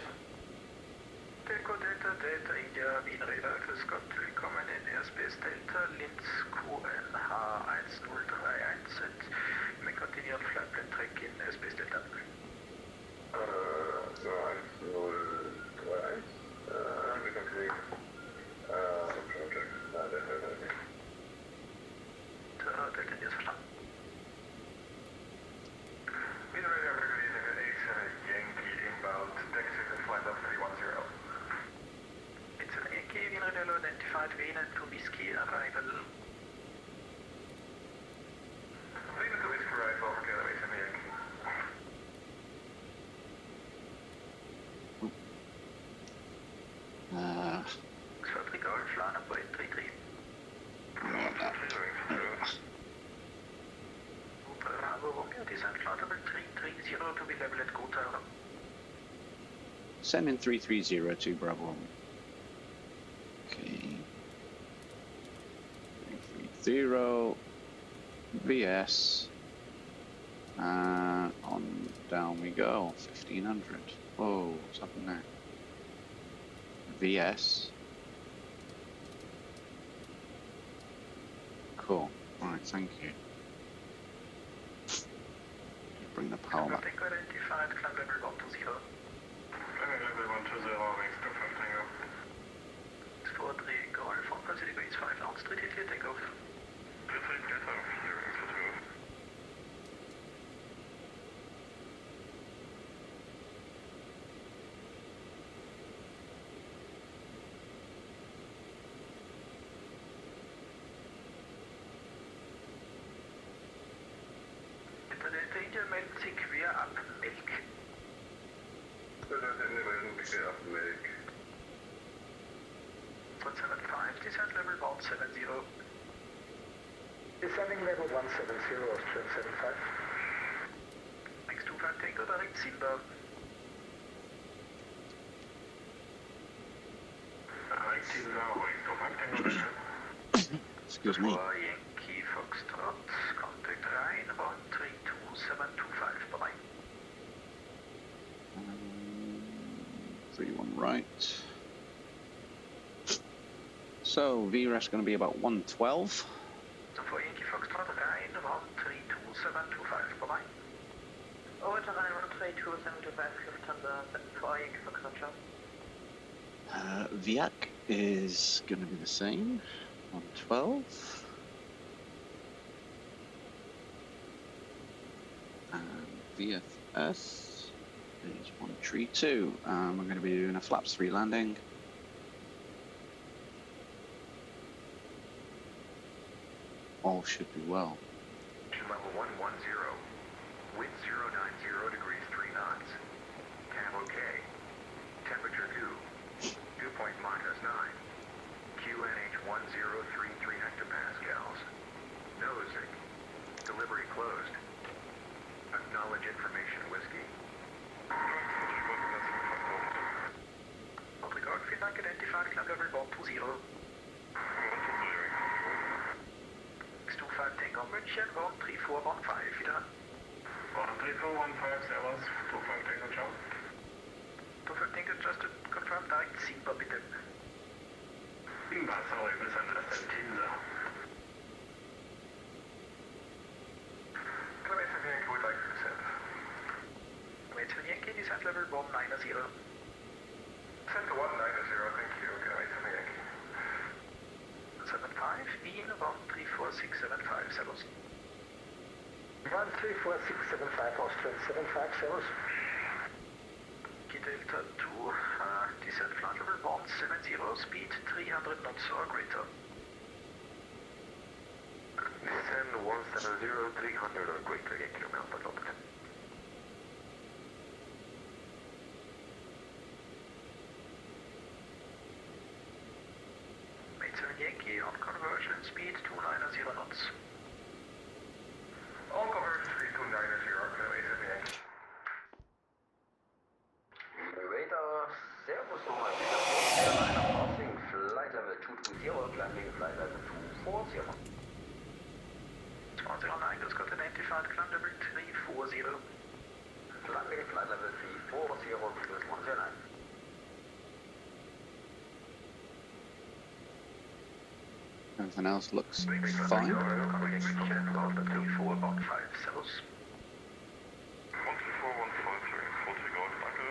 Delta Delta India, Wien Radar, grüß Gott, willkommen in Airspace Delta, Linz QNH 1031 and may continue on flight plan track in Airspace Delta. 1031, we continue, Delta India ist verstanden. right, Venus to Whiskey arrival. Venus to Whiskey arrival, okay, that makes me Yankee. Xfabrik Golf, line up by 33. Bravo, Romeo, descent flight level 330 to be level at go tower. Send in 330 to Bravo. Okay. 330 VS. And on down we go. 1500. Whoa, what's happened there? VS. Cool. Alright, thank you. Bring the power back. Traffic identified, climb level 120. Climbing level 120, makes 25 Tango. X43 Golf, 1 degrees 5 knots, 3 takeoff. 3 takeoff, here is the two. India meldet sig quer ab Milk. India meldet sig ab Milk. 175, descent level 170. Descending level 170, Austrian 75. X25 Tango direct Silber. Direct Silber, X25 Tango direct. Excuse me. Yankee Foxtrot, contact Rhine 132725, bye-bye. 31 right. So VRES going to be about 112. So for Yankee Foxtrot, Rhine 132725, bye-bye. Over to Rhine 132725, Lufthansa 74, Yankee Foxtrot. VIAC is going to be the same. 112. And VFS is 132. We're going to be doing a flaps 3 landing. All should be well. Level 110. Wind 090 degrees 3 knots. Cam okay. Temperature 2. Dew point -9. QNH 1033 hectopascals. Nosing. Delivery closed. Acknowledge information, Whiskey. Regard, vielen Dank, identified, climb level 120. X25 Tango München 13415, wieder. 13415, servus. 25 Tango, ciao. 25 Tango, just to confirm, direct Silber, bitte. Simba, sorry, misunderstood. Kilometer Yankee would like to descend. Kilometer Yankee, descent level 190. Descend to 190, thank you. Kilometer Yankee. 75, Wien 134675, servus. 134675, Austrian 75, servus. Delta 2, descent flight level 170, speed 300 knots or greater. Descend 170, 300 or greater, Yankee Romeo, Delta. Major Yankee on conversion, speed 290 knots. On conversion, speed 290, Kilometer Yankee. Radar, servus nochmal. Crossing, flight level 220, climbing flight level 240. 209, just got identified, climb level 340. Climbing flight level 340, plus 109. Everything else looks fine. 3415, servus. 13415, 40 Golf, danke.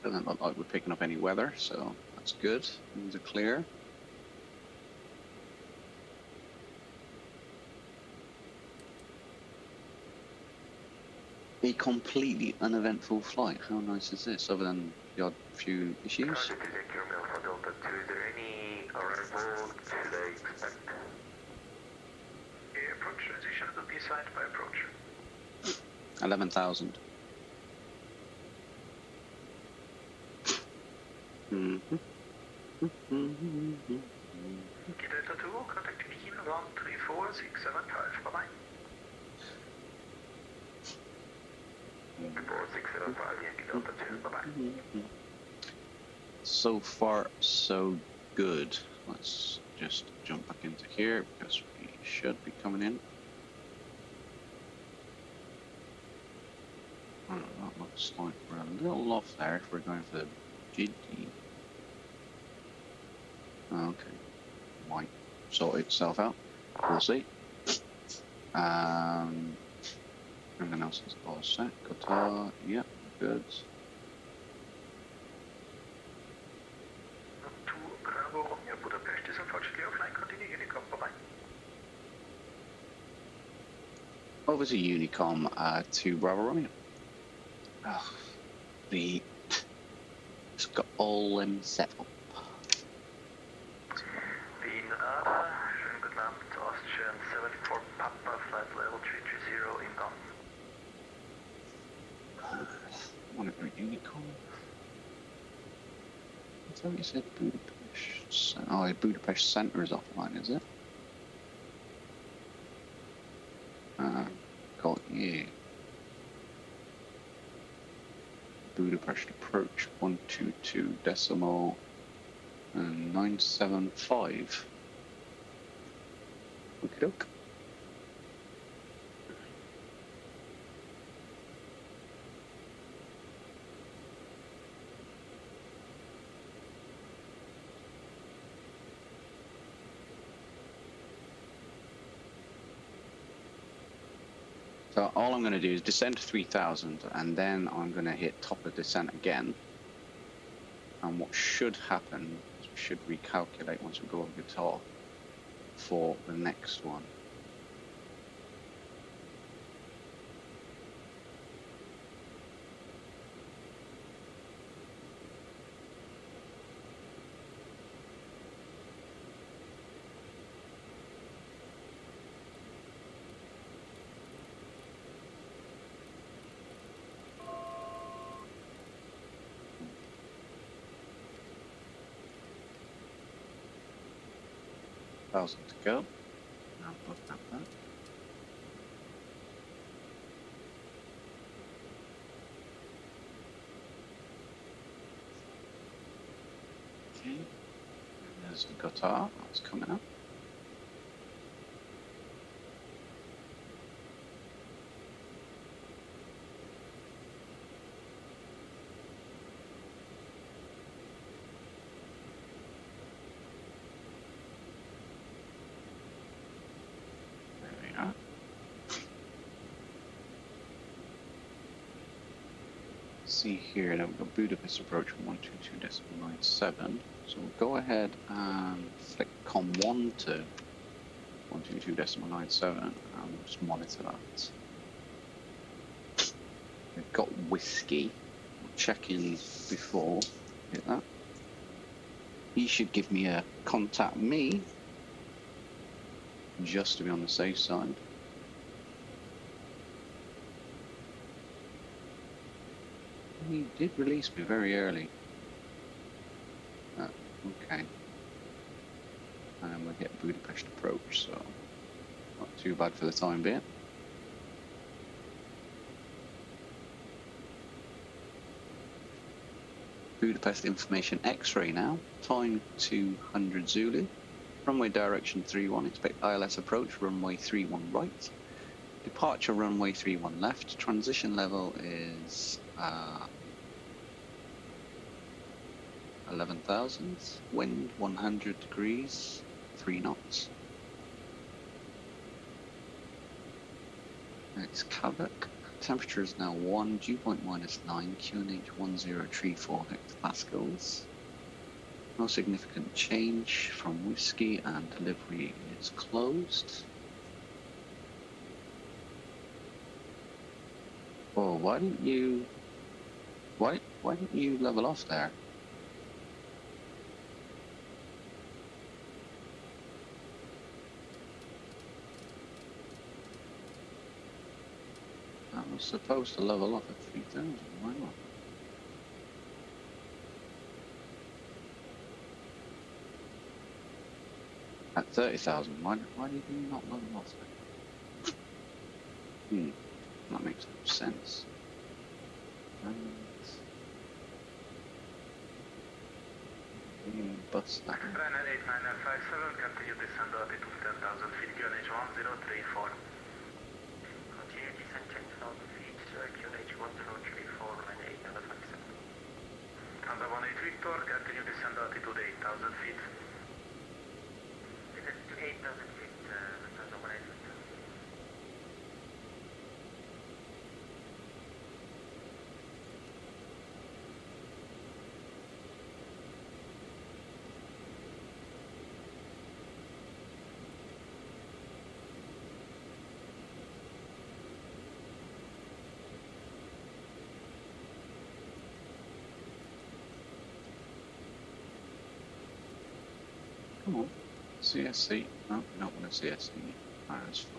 Doesn't look like we're picking up any weather, so that's good. Things are clear. A completely uneventful flight. How nice is this, other than the odd few issues? Roger, this is Yankee Romeo for Delta 2. Is there any arrival today expect? The approach transition will be signed by approach. 11,000. Delta 2, contact Wien 134675. Bye-bye. Report 675, Yankee Delta 2, bye-bye. So far, so good. Let's just jump back into here because we should be coming in. Oh, that looks like we're a little off there if we're going for the GD. Okay. Might sort itself out. We'll see. Everything else is all set. Guitar, yep, good. To Bravo Romeo Budapest is unfortunately offline. Continue Unicom. Bye-bye. Over to Unicom to Bravo Romeo. Oh, it's got all them set up. Wien Ada, schönen guten Abend, Austrian 74 Papa, flight level 330 inbound. One of your Unicom. I thought you said Budapest. Oh, Budapest Centre is offline, is it? Got you. Budapest Approach 122 decimal and 975. Okie doke. So all I'm going to do is descend to 3,000 and then I'm going to hit top of descent again. And what should happen is we should recalculate once we go over guitar for the next one. Thousand to go. Now book that back. Okay. And there's the guitar. That's coming up. See here, now we've got Budapest Approach 122.97. So we'll go ahead and flick COM1 to 122.97 and we'll just monitor that. We've got Whiskey. We'll check in before. Hit that. He should give me a contact me just to be on the safe side. He did release me very early. Okay. And we'll get Budapest Approach, so not too bad for the time being. Budapest Information X-ray now. Time 200 Zulu. Runway direction 31. Expect ILS approach. Runway 31 right. Departure runway 31 left. Transition level is 11,000. Wind 100 degrees, 3 knots. It's Kavak. Temperature is now 1, dew point -9, QNH 1034 hectopascals. No significant change from Whiskey and delivery is closed. Oh, why didn't you level off there? I was supposed to level off at 3,000, why not? At 30,000, why did you not level off there? That makes no sense. Bust that. Xplane 8957, continue descend altitude 10,000 feet, QNH 1034. Continue descent 10,000 feet, QNH 1034, and 857. Thunder 18 Victor, continue descend altitude 8,000 feet. Descend to 8,000 feet, Thunder 18 Victor. Come on. CSC. No, we don't want a CSC. Alright, that's fine.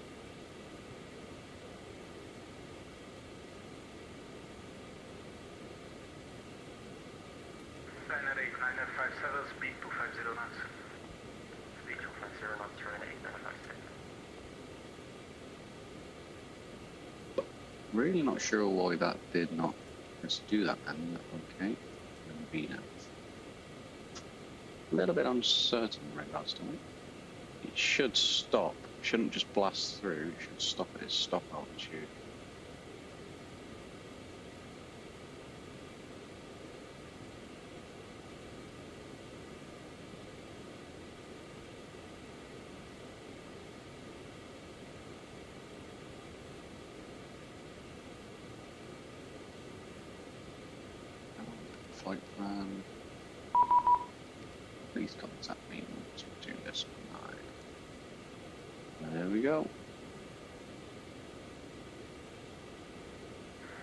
Xplane 8957, speed 250 knots. Speed 250 knots, turn 8957. Really not sure why that did not just do that, and okay. B now. A little bit uncertain in regards to it. It should stop. It shouldn't just blast through. It should stop at its stop altitude. Flight plan. Please contact me to do this online. There we go.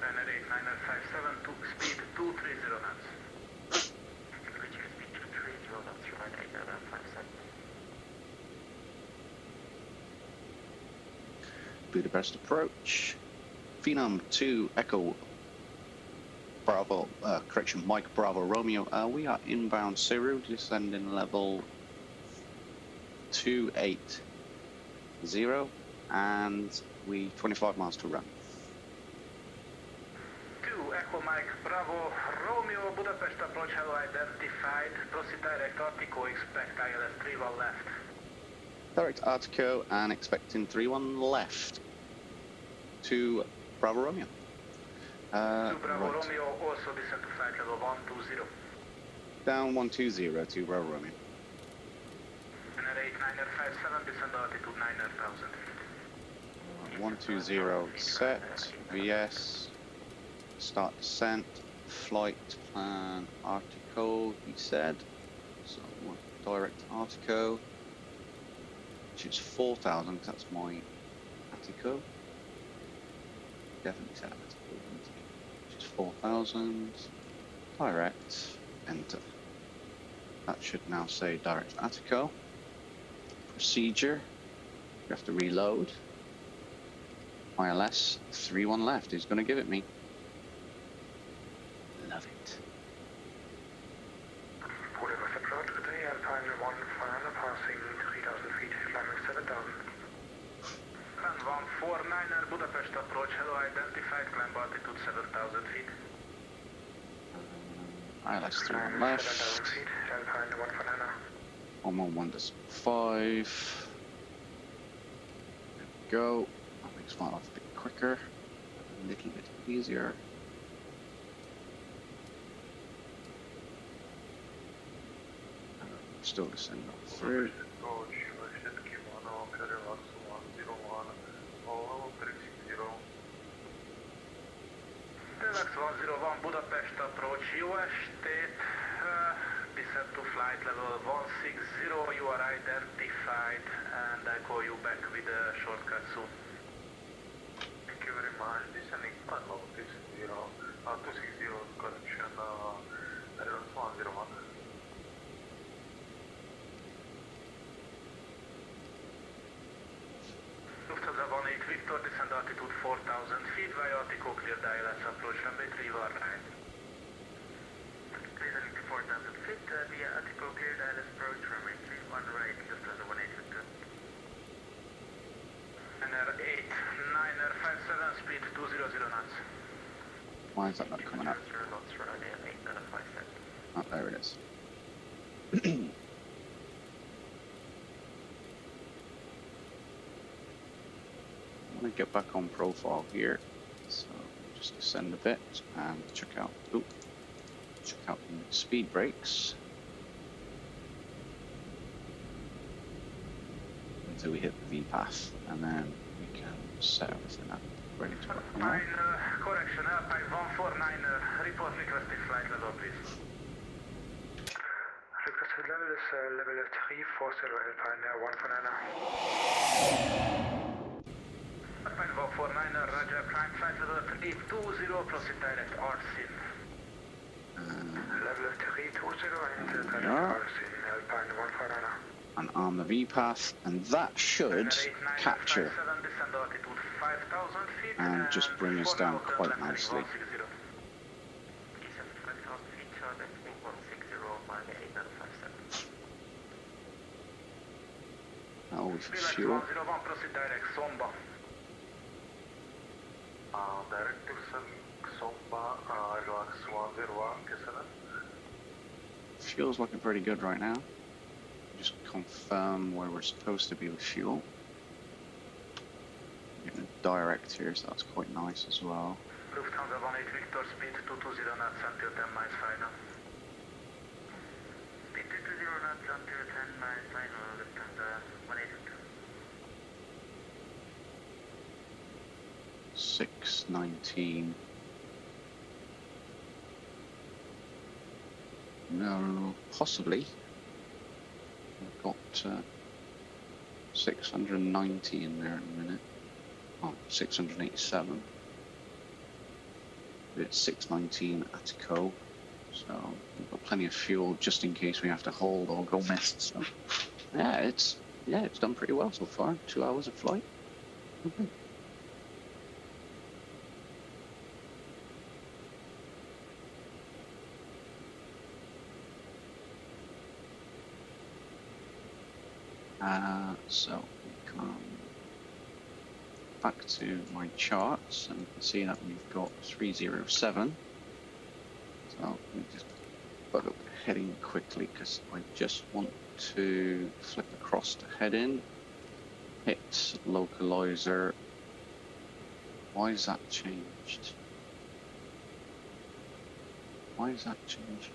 Xplane 8957, speed 230 knots. Reach speed 230 knots, turn 8957. Budapest Approach. Phenom 2 Echo Bravo, correction, Mike Bravo Romeo. We are inbound Ceru, descending level 280, and we 25 miles to run. 2 Echo Mike Bravo Romeo, Budapest Approach, hello identified. Proceed direct Artico, expect ILS 31 left. Direct Artico and expecting 31 left to Bravo Romeo. 2 Bravo Right. Romeo, also descend to flight level 120. Down 120 to Bravo Romeo. Xplane 8957, descend altitude 9,000 feet. 120 set, VS, start descent, flight plan Artico, he said. So direct Artico, which is 4,000, that's my Artico. Definitely said Artico, which is 4,000. Direct, enter. That should now say direct Attico. Procedure, you have to reload. ILS 31 left, who's going to give it me? Love it. Budapest Approach today, Alpine 1 passing 3,000 feet, climbing 7,000. Run 149er, Budapest Approach, hello identified, climb altitude 7,000 feet. ILS 31 left. 7,000 feet, Alpine 149er. 111.5. There we go. That makes flight off a bit quicker, a little bit easier. Still descending through. Telex 101, Budapest Approach, jó estét. Descend to flight level 160, you are identified, and I call you back with a shortcut soon. Thank you very much. Descending flight level 260. Victor, descend altitude 4,000 feet via Takeoff, clear the ILS approach runway 31 right. Descending to 4,000 feet via Takeoff, clear the ILS approach runway 31 right, just as a 182. Niner 8, Niner 57, speed 200 knots. Why is that not coming up? 200 knots runway 8957. Oh, there it is. I'm going to get back on profile here. So just descend a bit and check out the speed brakes until we hit the V path, and then we can set everything up ready to go. Alpine, correction, Alpine 149, report requested flight level, please. Requested level is level 340 Alpine 149. Alpine 149, Roger, prime flight level 320, proceed direct RSIN. Level 320 and direct Yeah. RSIN Alpine 149. And on the V path, and that should capture Descend altitude 5,000 feet and just bring us down quite nicely. 5,000 feet, short at 160, runway 8957. Now with Relax fuel. 101, proceed direct Somba. Direct to Somba, relax 101, Kisana. Fuel's looking pretty good right now. Just confirm where we're supposed to be with fuel. Getting a direct here, so that's quite nice as well. Lufthansa 18 Victor, speed 220 knots until 10 miles final. Speed 220 knots until 10 miles final, Lufthansa 182. 619. No, possibly. We've got 690 in there in a minute. Oh, 687. It's 619 at Co. So we've got plenty of fuel just in case we have to hold or go missed. So yeah, it's done pretty well so far. 2 hours of flight. Okay. So we come back to my charts, and you can see that we've got 307. So let me just put up the heading quickly because I just want to flip across to heading, hit localizer. Why is that changed? Why is that changed?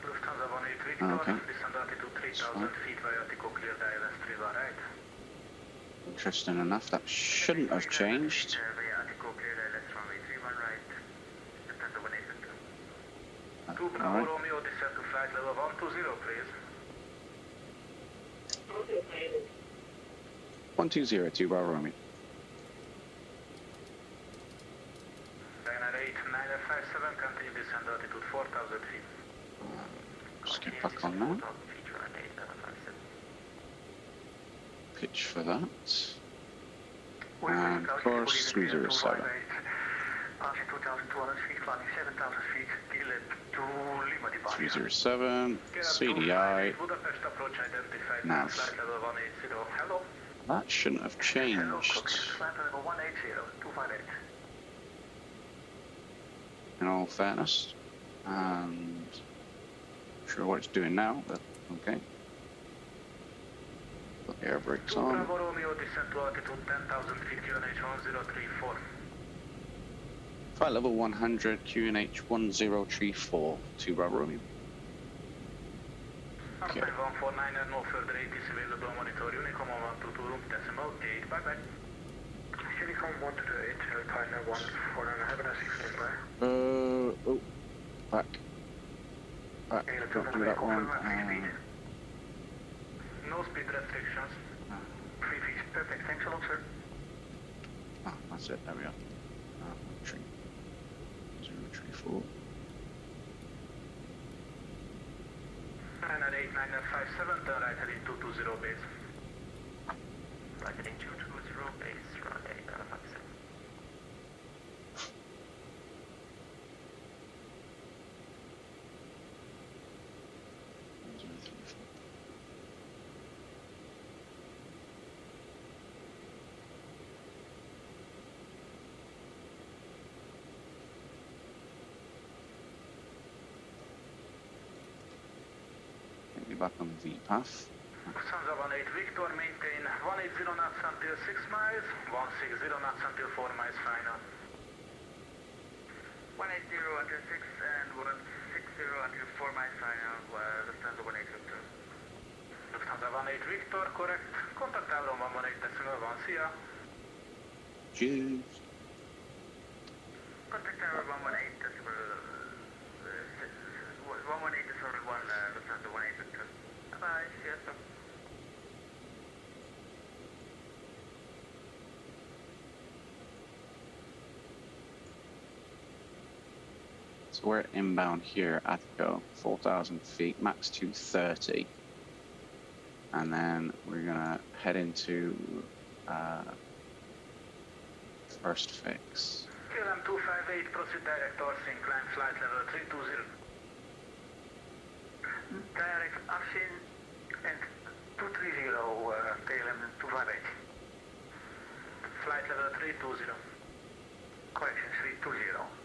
Lufthansa 18 Victor, Okay. descend altitude 3,000 feet via Takeoff, clear the ILS 31 right. Interesting enough, that shouldn't have changed. Via Takeoff, clear the ILS runway 31 right, Lufthansa 182. 2 Bravo Alright. Romeo, descend to flight level 120, please. 120 to Bravo Romeo. Niner 8, Niner 57, continue descend altitude 4,000 feet. Just get back on now. Pitch for that. And course 307. Passing 2,200 feet, climbing 7,000 feet, delay to Lima departure. 307, CDI. Budapest Approach identified, Nav. flight level 180. Hello. That shouldn't have Hello, changed. copy. Flight level 180, 258. In all fairness. And not sure what it's doing now, but okay. Put the air brakes 2 on. Bravo Romeo, descend to altitude 10,000 feet, QNH 1034. Flight level 100, QNH 1034 to Bravo Romeo. Okay. Alpine 149, no further ATC available, monitor Unicom 122, room decimal 8, bye bye. Unicom 128, Alpine 149, have a nice evening, bye. Oh, back. Back, don't do that one. No speed restrictions. Prefix perfect, thanks a lot, sir. Ah, that's it, there we are. 034. 998, 957, turn right heading 220 base. right heading 220, base runway 57. Get me back on the V path. Lufthansa 18 Victor, maintain 180 knots until 6 miles, 160 knots until 4 miles final. 180 until 6 and 160 until 4 miles final, Lufthansa 18 Victor. Lufthansa 18 Victor, correct. Contact Avron 118.1, see ya. Cheers. Contact tower 118 decimal 118 decimal 1, Lufthansa 18 Victor. Bye-bye, see ya, sir. So we're inbound here at go, 4,000 feet, max 230. And then we're gonna head into first fix. KLM 258, proceed direct Orsing, climb flight level 320. Direct Afshin and 230, KLM 258. Flight level 320. Correction, 320.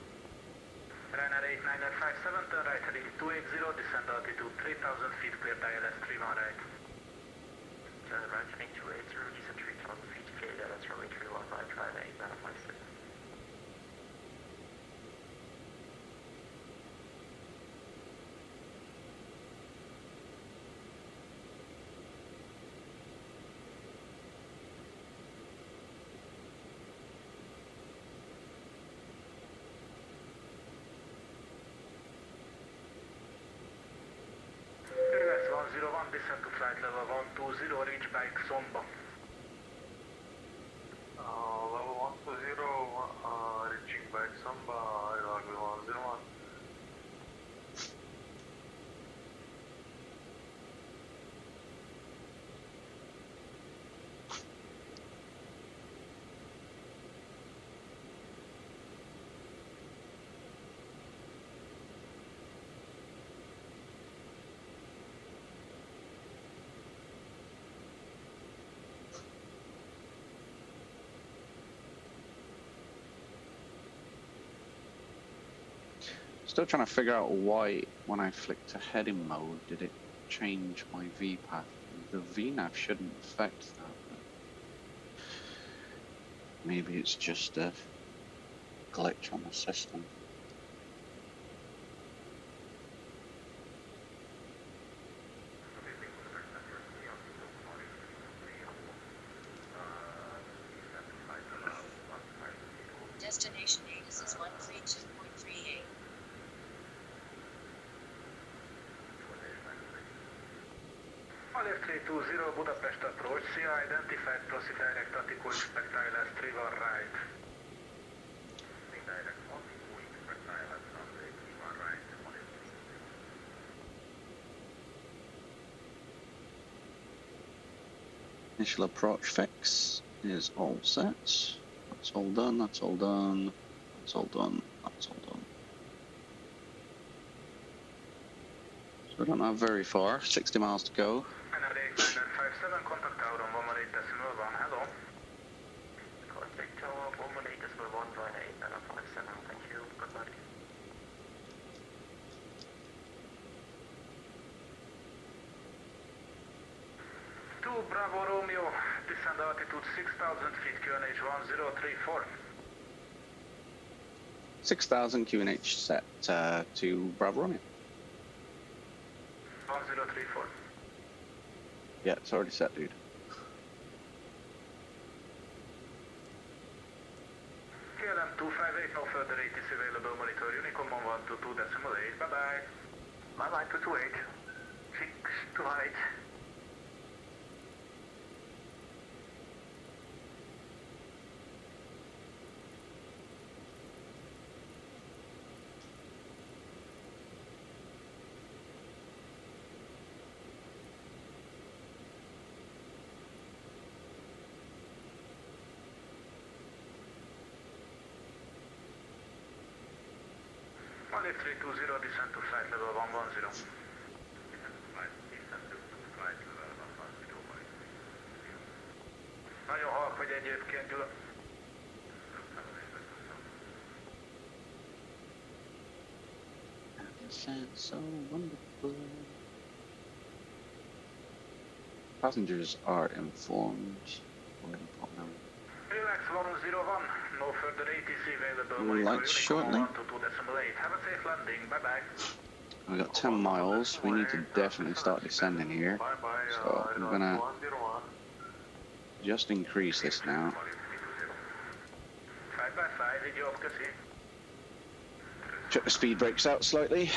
Ryanair 89957, turn right heading 280, descend altitude 3000 feet, clear ILS 31 right. Turn right heading 280, descend 3000 feet, clear ILS runway 31 right, drive 8, verify 6. US 101, descend to flight level 120, reach by Xomba. Level 120, reaching back Samba, Iraq 101. Still trying to figure out why, when I flick to heading mode, did it change my V path? The VNAV shouldn't affect that. But maybe it's just a glitch on the system. Destination Aegis is 132.38. Olive 320, Budapest Approach, see identified, proceed direct Attico, expect ILS 31 right. Direct Attico, expect ILS runway 31 right, Olive 320. Initial approach fix is all set. That's all done, that's all done, that's all done, that's all done. So we don't have very far, 60 miles to go. Ryanair 89957, contact Avron 118.1, hello. Contact tower 118.1, drive 8, verify 7, thank you, goodbye. 2 Bravo Romeo, descend altitude 6,000 feet, QNH 1034. 6,000 QNH set to Bravo Romeo. 1034. Yeah, it's already set, dude. KLM 258, no further ATC available, monitor Unicom 122 decimal 8, bye bye. Bye bye, 228. 6 to right. Malik 320, descend to flight level 110. Nagyon halk vagy egyébként, Gyula. Sounds so wonderful. Passengers are informed. Relax 101, no further ATC available. Lights shortly. 122.8. Have a safe landing, bye bye. We've got 10 miles. We need to definitely start descending here. So I'm gonna just increase this now. 5 by 5, idiot, kasi. Check the speed brakes out slightly.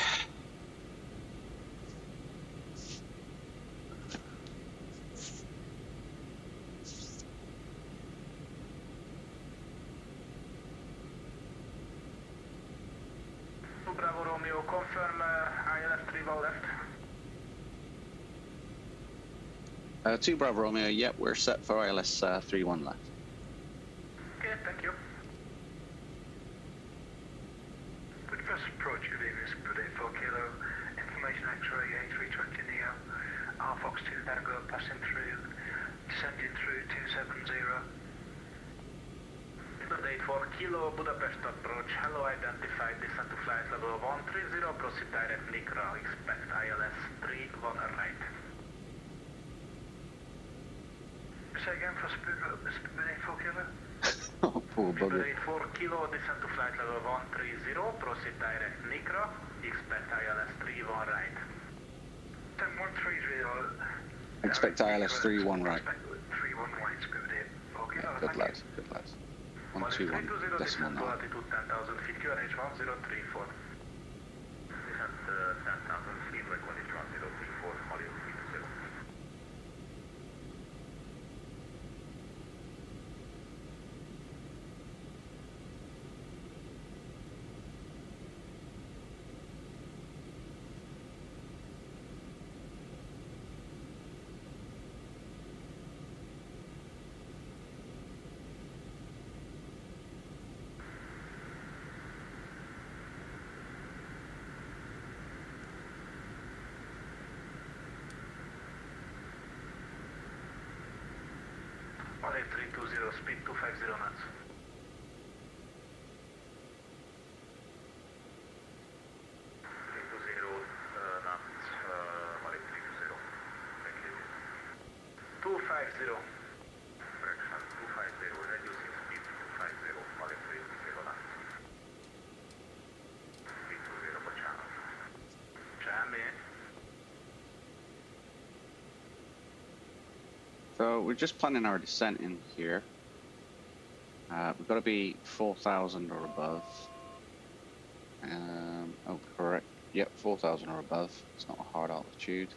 Bravo Romeo, confirm ILS 3 well left. 2 Bravo Romeo, yep, we're set for ILS 3-1 left. Okay, thank you. Budapest Approach, good evening, Budapest 4 Kilo, information X-ray A320 Neo, R Fox 2 Tango passing through, descending through 270. Update 4 Kilo, Budapest Approach, hello, identified, descend to flight level 130, proceed direct Nikra, expect ILS 3-1 right. Say again for Budapest 4 Kilo? Oh, poor bugger. Update 4 Kilo, descend to flight level 130, proceed direct Nikra, expect ILS 3-1 right. 10130. Expect ILS 3-1 right. 3-1 right, Budapest 4 Kilo. Yeah, good lads, good lads. 121 decimal 9. Altitude 10,000 feet, QNH 1034. Descent 10,000 feet, QNH 1034, Hollywood 30. Malik 320, speed 250 knots. Malik 320, thank you. 250. Correction, 250, reducing speed 250, Malik 320 knots. 320, facciamo. Jamie. So we're just planning our descent in here. We've got to be 4,000 or above. Oh, correct. Yep, 4,000 or above. It's not a hard altitude.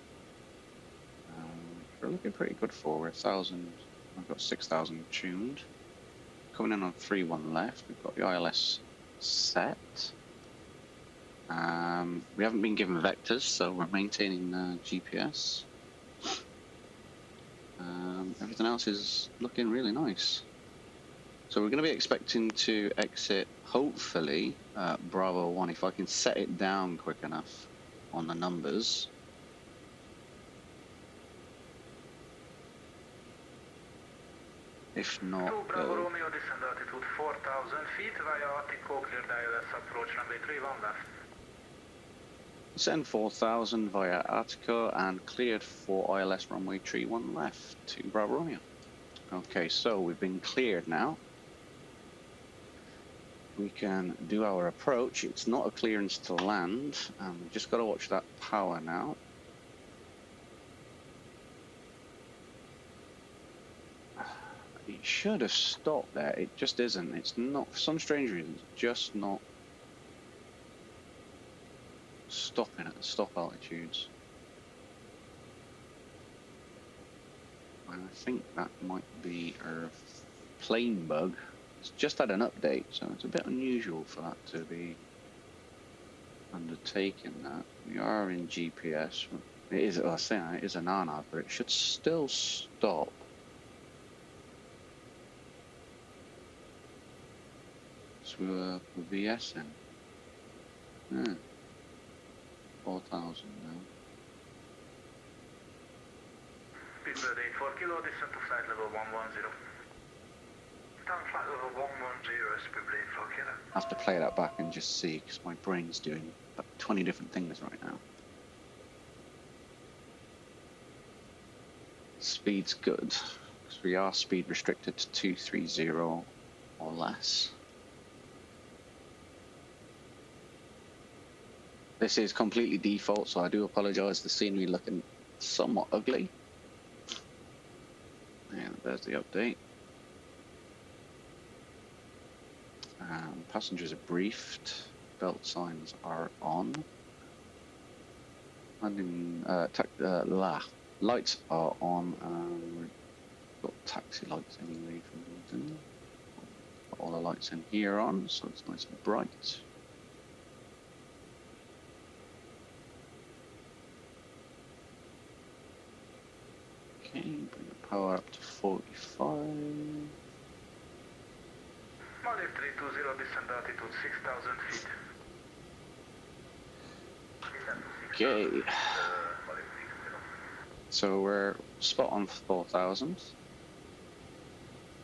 We're looking pretty good for. We're 1,000. I've got 6,000 tuned. Coming in on 3-1 left. We've got the ILS set. We haven't been given vectors, so we're maintaining GPS. Everything else is looking really nice. So we're going to be expecting to exit, hopefully, Bravo 1, if I can set it down quick enough on the numbers. If not... 2 Bravo Romeo, descend altitude 4,000 feet via Attico, cleared ILS approach runway 31 left. Descend 4,000 via Attico and cleared for ILS runway 31 left to Bravo Romeo. Okay, so we've been cleared now. We can do our approach. It's not a clearance to land. We've just got to watch that power now. It should have stopped there. It just isn't. It's not, for some strange reason, it's just not stopping at the stop altitudes. And I think that might be our plane bug. It's just had an update, so it's a bit unusual for that to be undertaking that. We are in GPS. It is, I say it is an ANAV, but it should still stop. So we're VSing. Yeah. 4,000 now. Speedbird 84 kilo, descent to flight level 110. Down flight level 110, Speedbird 84 kilo. I have to play that back and just see, because my brain's doing about 20 different things right now. Speed's good, because we are speed restricted to 230 or less. This is completely default, so I do apologise. The scenery looking somewhat ugly. And there's the update. Passengers are briefed. Belt signs are on. Landing, lights are on. We've got taxi lights anyway for London. Got all the lights in here on, so it's nice and bright. Okay, bring the power up to 45. Maldives 320, descent altitude 6,000 feet. Okay. So we're spot on 4,000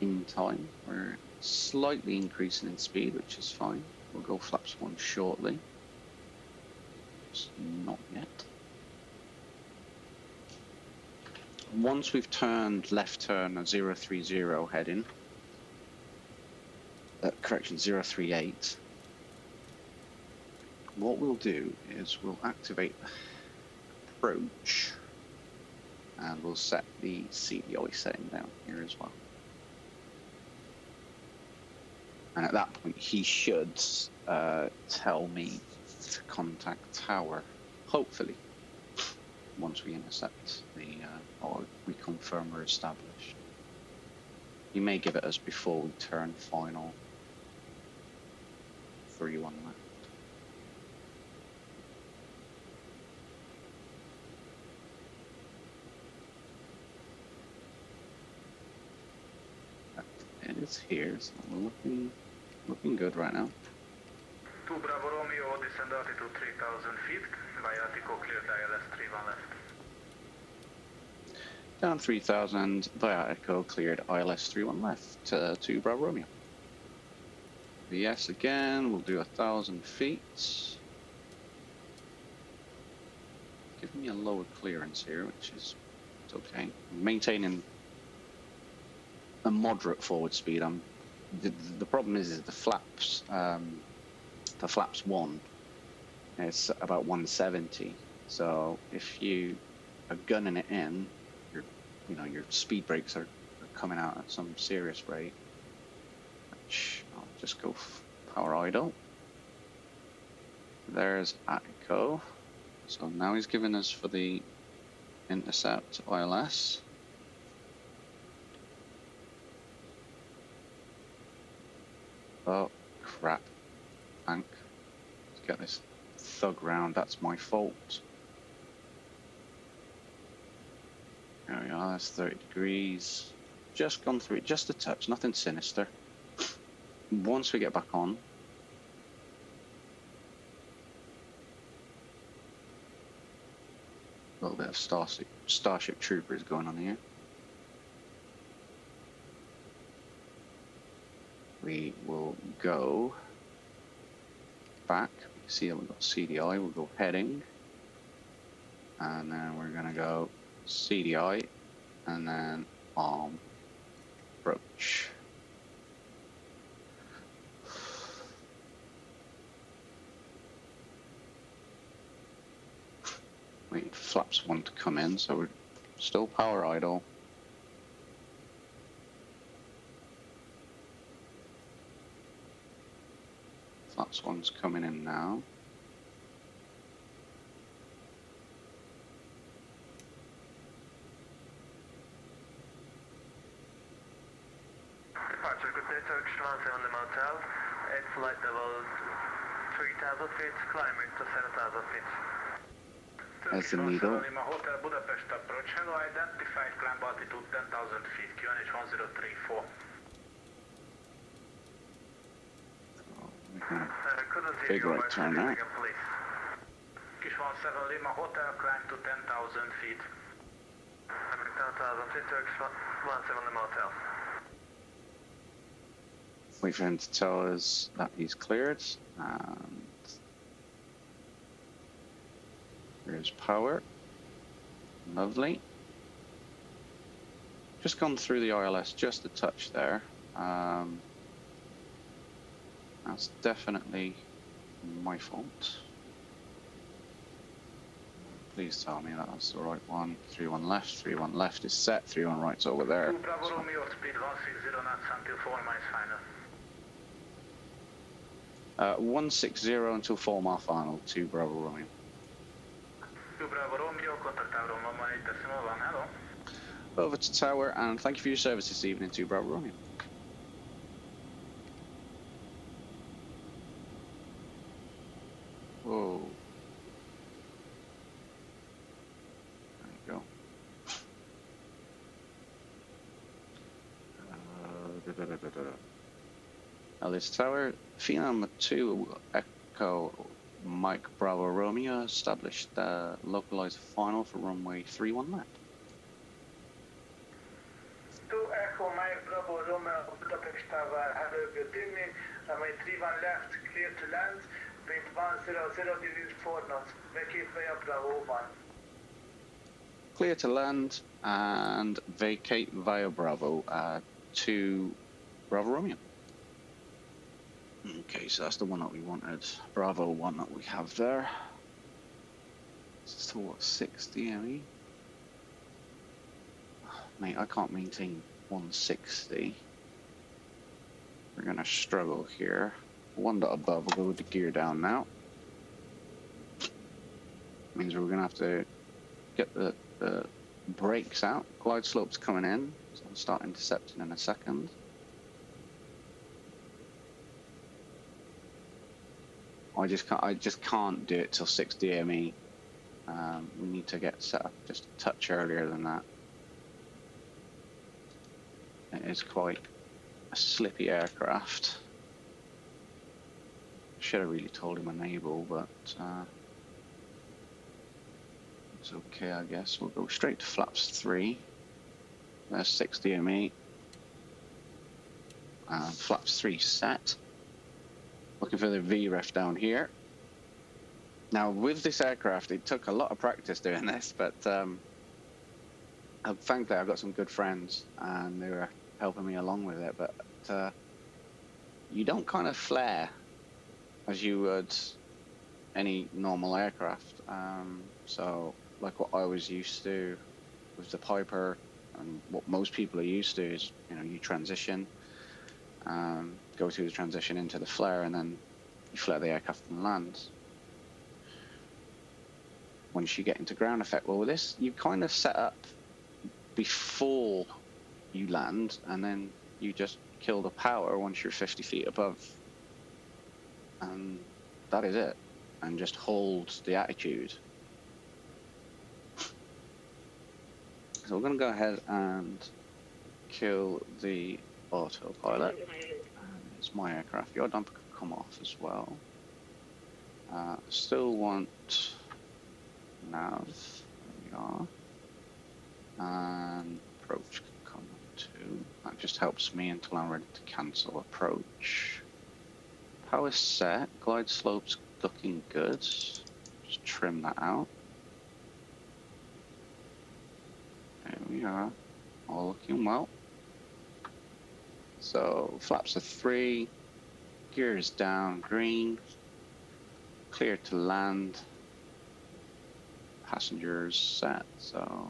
in time. We're slightly increasing in speed, which is fine. We'll go flaps 1 shortly. Just not yet. Once we've turned left turn at 030 heading, correction 038, what we'll do is we'll activate approach and we'll set the CDI setting down here as well. And at that point he should tell me to contact tower, hopefully, once we intercept the, or we confirm we're established. He may give it us before we turn final 31 left. It is here, so we're looking good right now. 2 Bravo Romeo, descend altitude 3,000 feet, Viatico cleared ILS 31 left. Down 3,000, via Echo, cleared ILS 31 left to Bravo Romeo. Yes, again, we'll do 1,000 feet. Giving me a lower clearance here, which is okay. Maintaining a moderate forward speed. The problem is the flaps. The flaps 1 is about 170. So if you are gunning it in, your speed brakes are coming out at some serious rate. Which I'll just go power idle. There's Atco. So now he's giving us for the intercept ILS. Oh crap. Tank. Let's get this thug round. That's my fault. There we are, that's 30 degrees. Just gone through it, just a touch, nothing sinister. Once we get back on, a little bit of Starship Troopers going on here. We will go back. You see that we've got CDI, we'll go heading. And then we're gonna go CDI and then arm approach. Waiting for flaps 1 to come in, so we're still power idle. Flaps 1's coming in now. Departure, good day, Turkish 1 on the motel. At flight level 3,000 feet, climbing to 7,000 feet. There's the needle. Lima Hotel Budapest Approach. Hello, identified climb altitude 10,000 feet, QNH 1034. Big right turn there. Please. 7 Lima Hotel, climb to 10,000 feet. Climbing 10,000 feet to X17 Lima Hotel. Wait for him to tell us that he's cleared. And here's power. Lovely. Just gone through the ILS just a touch there. That's definitely my fault. Please tell me that that's the right one. 3-1 left, 3-1 left is set, 3-1 right's over there. 2 Bravo Romeo, speed 160 knots until 4 miles final. 160 until 4 mile final, 2 Bravo Romeo. 2 Bravo Romeo, contact tower on 118.1, hello. Over to tower, and thank you for your service this evening, 2 Bravo Romeo. Whoa. There you go. Now this tower, phenom 2 Echo Mike Bravo Romeo established localized final for runway 31 left. 2 Echo Mike Bravo Romeo Budapest Tower, hello, good evening. Runway 31 left, clear to land. Wind 100 degrees 4 knots. Vacate via Bravo 1. Clear to land and vacate via Bravo to Bravo Romeo. Okay, so that's the one that we wanted. Bravo 1 that we have there. This is to what, 60 ME? Mate, I can't maintain 160. We're gonna struggle here. 1 dot above, we'll go with the gear down now. Means we're gonna have to get the brakes out. Glide slope's coming in, so I'll start intercepting in a second. I just can't do it till 60 ME. We need to get set up just a touch earlier than that. It is quite a slippy aircraft. Should have really told him enable, but it's okay, I guess. We'll go straight to flaps 3. There's 60 ME. Flaps 3 set. Looking for the VREF down here. Now, with this aircraft, it took a lot of practice doing this, but thankfully I've got some good friends, and they were helping me along with it. But you don't kind of flare as you would any normal aircraft. So, like what I was used to with the Piper, and what most people are used to is, you transition, go through the transition into the flare, and then you flare the aircraft and land. Once you get into ground effect, well, with this, you kind of set up before you land, and then you just kill the power once you're 50 feet above. And that is it. And just hold the attitude. So we're going to go ahead and kill the autopilot. It's my aircraft. Your dumper can come off as well. Still want nav. There we are. And approach can come up too. That just helps me until I'm ready to cancel approach. Power set. Glide slope's looking good. Just trim that out. There we are. All looking well. So flaps are 3. Gears down. Green. Clear to land. Passengers set. So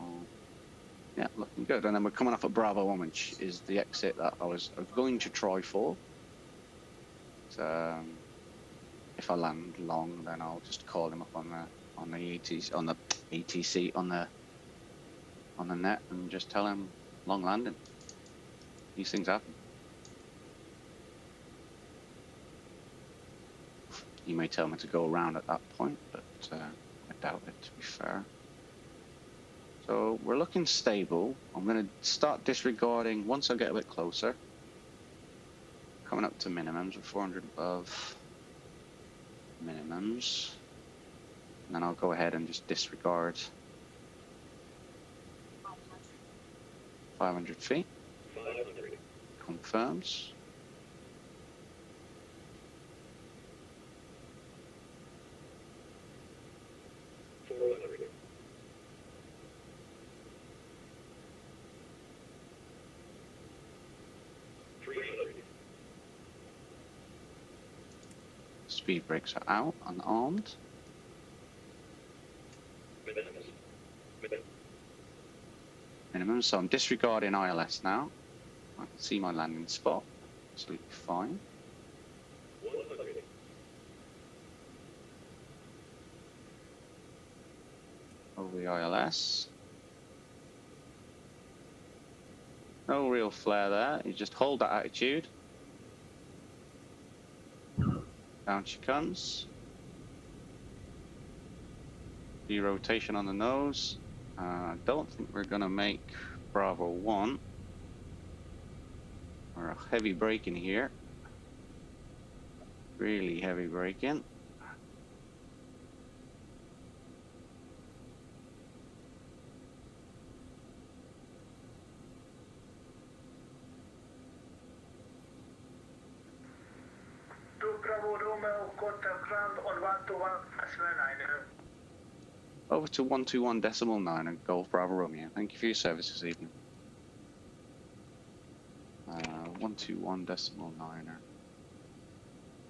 yeah, looking good. And then we're coming off at Bravo 1, which is the exit that I was going to try for. If I land long, then I'll just call him up on the ATC on the net and just tell him long landing. These things happen. He may tell me to go around at that point, but I doubt it, to be fair. So we're looking stable. I'm going to start disregarding once I get a bit closer. Coming up to minimums, we're 400 above minimums. And then I'll go ahead and just disregard 500 feet. 500. Confirms. Speed brakes are out and armed. Minimum, so I'm disregarding ILS now. I can see my landing spot. Absolutely fine. 100. Over the ILS. No real flare there. You just hold that attitude. Down she comes. Derotation on the nose. I don't think we're gonna make Bravo 1. Or a heavy braking here. Really heavy braking. Bravo Romeo, contact ground on 121.9. Over to 121.9 and Golf Bravo Romeo. Thank you for your service this evening. 121.9,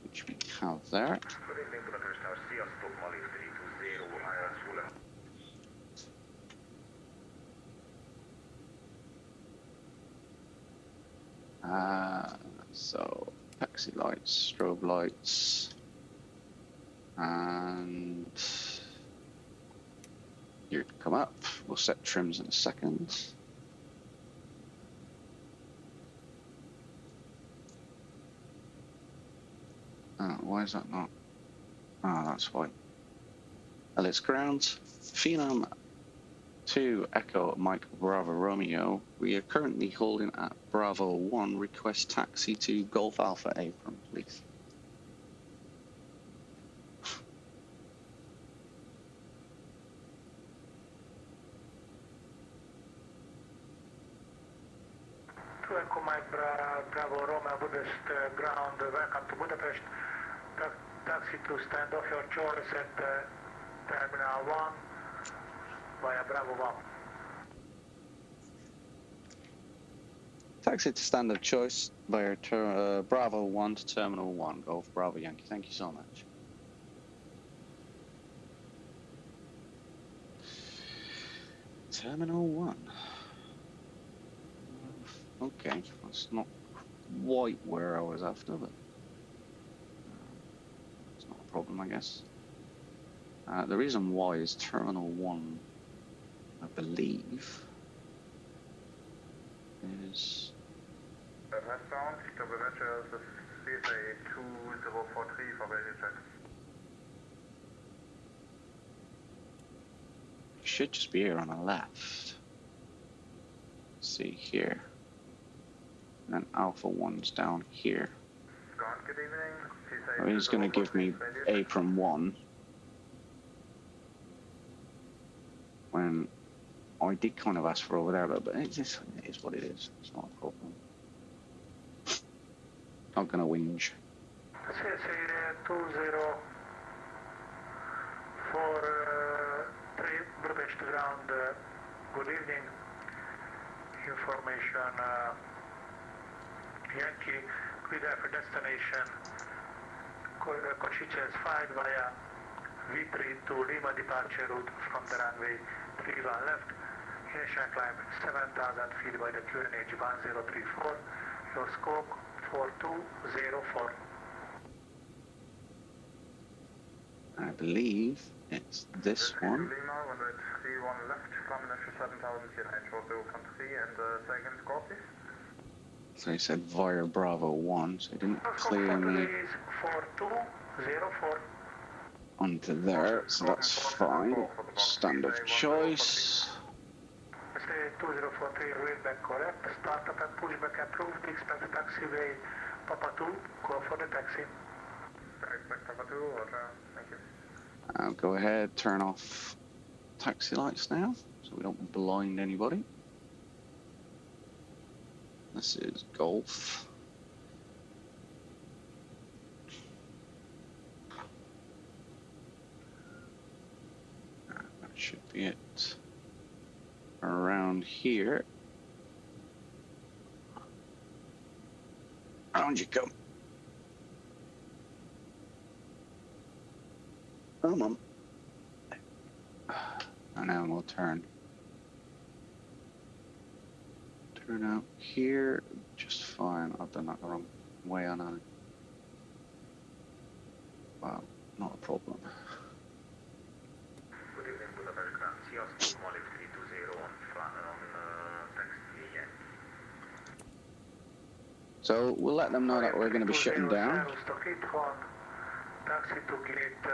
which we have there. Good evening, Budapest Tower. Sziasztok, Mali 320, ILS full. So taxi lights, strobe lights, and here to come up. We'll set trims in a second. Why is that not? Ah, that's why. Let's ground. Phenom 2 Echo Mike Bravo Romeo. We are currently holding at Bravo 1. Request taxi to Golf Alpha Apron, please. To Echo Mike Bravo Romeo Budapest ground. Welcome to Budapest. Taxi to stand off your choice at Terminal 1 via Bravo 1. Taxi to standard choice via Bravo 1 to Terminal 1, Golf Bravo Yankee. Thank you so much. Terminal 1. Okay, that's not quite where I was after, but it's not a problem, I guess. The reason why is Terminal 1, I believe, is... Westbound, double ventures, CSA 2043 for radio check. Should just be here on the left. Let's see here. And then Alpha 1's down here. Good evening. Oh, he's going to give me Apron 1. When I did kind of ask for over there, but it is what it is. It's not a problem. Not going to whinge. CSA 2043 Budapest ground. Good evening. Information Yankee, clear for destination. Košice is 5 via V3 to Lima departure route from the runway 31 left. Initial climb 7,000 feet by the QNH 1034. Your scope 4204. I believe it's this one. Lima, 131 left, climbing after 7,000 QNH 4013 and second score, please. So he said via Bravo 1, so he didn't Your clear scope for me today is 4204. onto there, so that's fine. Standard choice. Say 2043 read back correct. Startup and pushback approved. Expect the taxiway Papa 2. Go for the taxi. Expect Papa 2, roger. Thank you. Go ahead, turn off taxi lights now, so we don't blind anybody. This is Golf. That should be it. Around here. Round you go. Come on. And now we'll turn. Turn out here just fine. I've done that the wrong way on it. Wow, not a problem. Good evening, Budapest Grand. Sziasztok, Malik 320 on taxi. So we'll let them know that we're going to be shutting down. Taxi to gate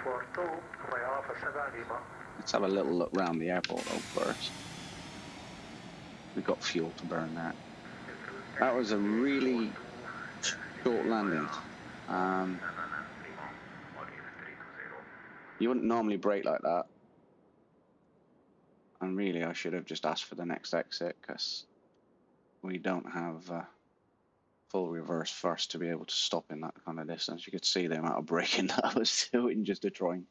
42 via Alpha 7 Lima. Let's have a little look around the airport though first. We've got fuel to burn there. That was a really short landing. You wouldn't normally brake like that. And really I should have just asked for the next exit because we don't have full reverse first to be able to stop in that kind of distance. You could see the amount of braking that I was doing just to try and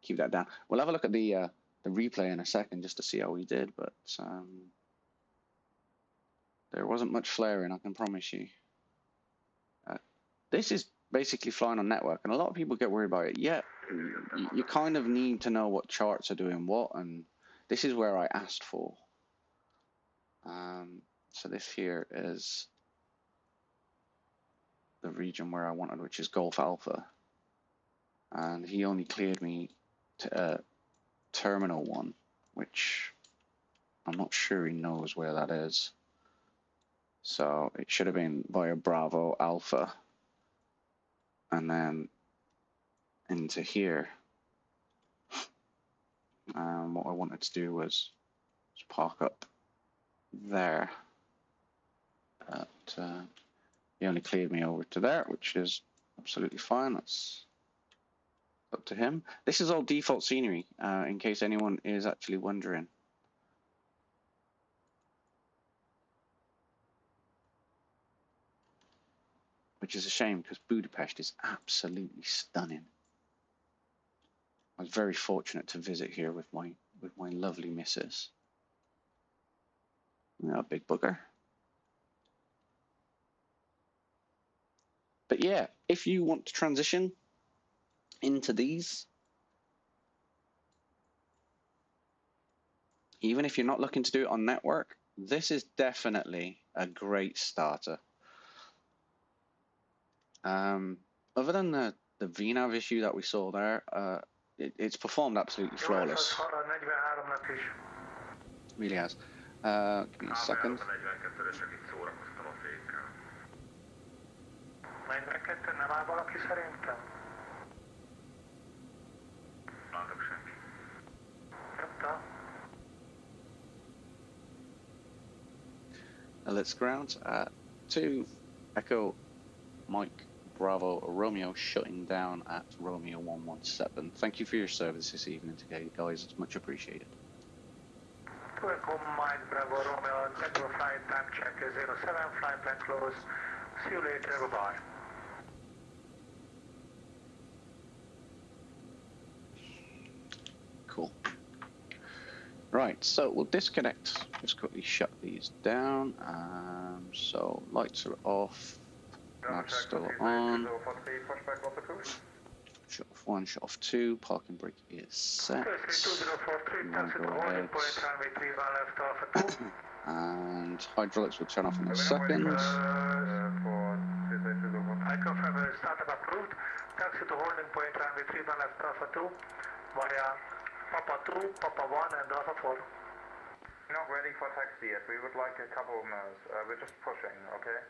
keep that down. We'll have a look at the replay in a second just to see how we did, but there wasn't much flaring, I can promise you. This is basically flying on network, and a lot of people get worried about it. Yeah, you kind of need to know what charts are doing what, and this is where I asked for. So this here is the region where I wanted, which is Golf Alpha. And he only cleared me to Terminal 1, which I'm not sure he knows where that is. So it should have been via Bravo Alpha and then into here. What I wanted to do was just park up there. But he only cleared me over to there, which is absolutely fine. That's up to him. This is all default scenery, in case anyone is actually wondering. Which is a shame because Budapest is absolutely stunning. I was very fortunate to visit here with my lovely missus. A big bugger. But yeah, if you want to transition into these, even if you're not looking to do it on network, this is definitely a great starter. Other than the VNAV issue that we saw there, it's performed absolutely flawless. Really has. Give me a second. Let's ground at 2 Echo Mike Bravo Romeo, shutting down at Romeo 117. Thank you for your service this evening today, guys. It's much appreciated. 2 Echo Mike Bravo Romeo, Echo flight time check 07, flight plan close. See you later, bye-bye. Cool. Right, so we'll disconnect. Just quickly shut these down. So lights are off. That's still on. Shut off 1, shut off 2. Parking brake is set. Go ahead. And hydraulics will turn off in a second. I confirm startup approved. Taxi to holding point runway 3 left Alpha 2 via Papa 2, Papa 1 and Alpha 4. Not ready for taxi yet. We would like a couple of minutes. We're just pushing, okay?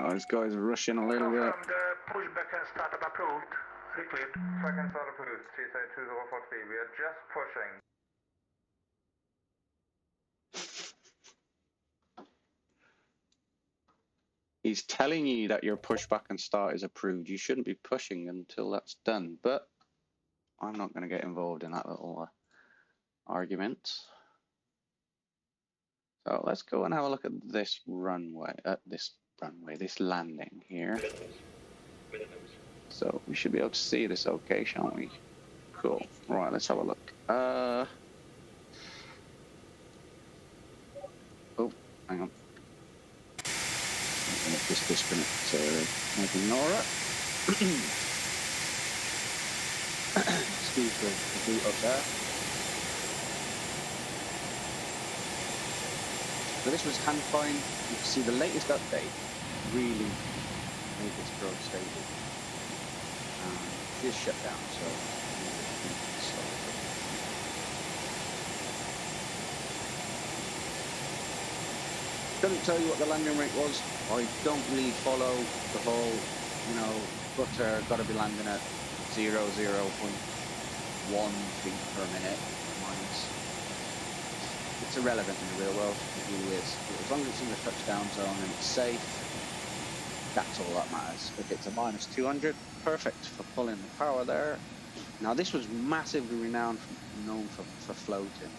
Oh, this guy's rushing a little bit. Confirm the pushback and startup approved. Recleared. Track and start approved. TSA 2043. We are just pushing. He's telling you that your pushback and start is approved. You shouldn't be pushing until that's done. But I'm not going to get involved in that little argument. So let's go and have a look at this runway, this landing here. So we should be able to see this okay, shan't we? Cool. Right, let's have a look. Oh, hang on. Just disconnect ignore it. Excuse the boot up there. So this was hand fine. You can see the latest update really made this drone stable. It is shut down, so couldn't tell you what the landing rate was. I don't really follow the whole, butter got to be landing at 0.1 feet per minute. It's irrelevant in the real world. It really is. As long as it's in the touchdown zone and it's safe, that's all that matters. If it's a minus 200, perfect for pulling the power there. Now this was massively known for floating.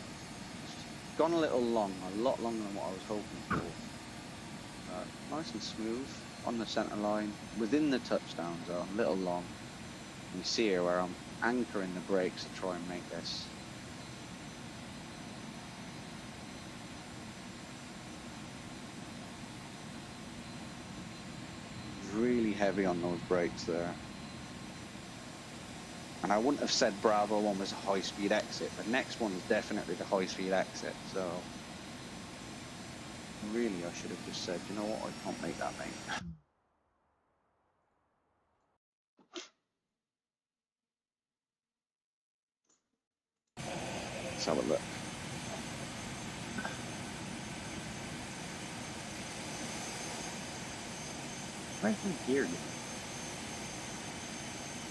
It's gone a little long, a lot longer than what I was hoping for. Nice and smooth on the center line, within the touchdown zone, a little long. You see here where I'm anchoring the brakes to try and make this. Really heavy on those brakes there. And I wouldn't have said Bravo 1 was a high-speed exit. The next one is definitely the high-speed exit, so really I should have just said, you know what, I can't make that, mate. Let's have a look. Where's my gear?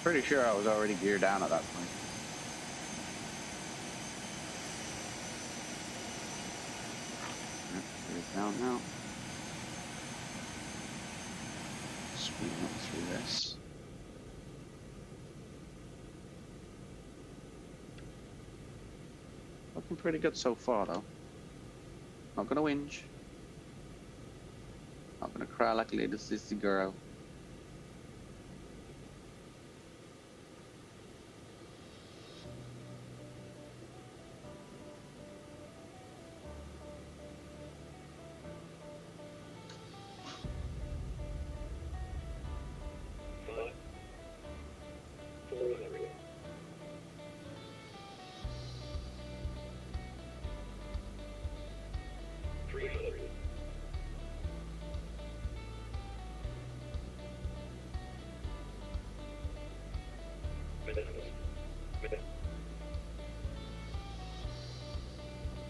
Pretty sure I was already geared down at that point. Geared down now. Speeding up through this. Looking pretty good so far though. Not gonna whinge. Not gonna cry like a little sissy girl.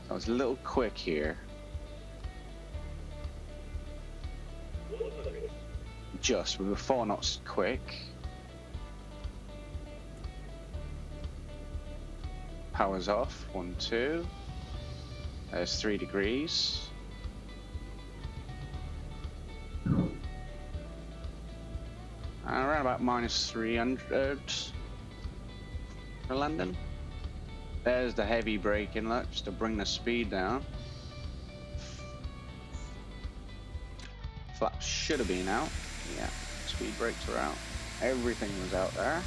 I was a little quick here. We were 4 knots quick. Power's off. 1, 2. There's 3 degrees. And around about minus 300 for landing. There's the heavy braking, look, just to bring the speed down. Flaps should have been out. Yeah, speed brakes were out. Everything was out there.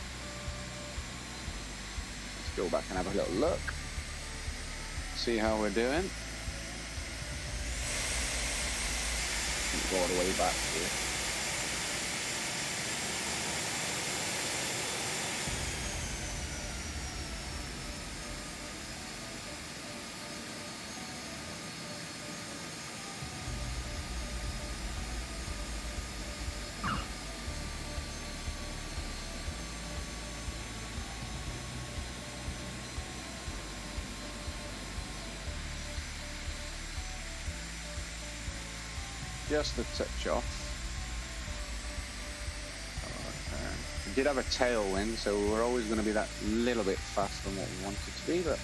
Let's go back and have a little look. See how we're doing. Go all the way back here. Just a touch off. We did have a tailwind, so we're always going to be that little bit faster than what we wanted to be, but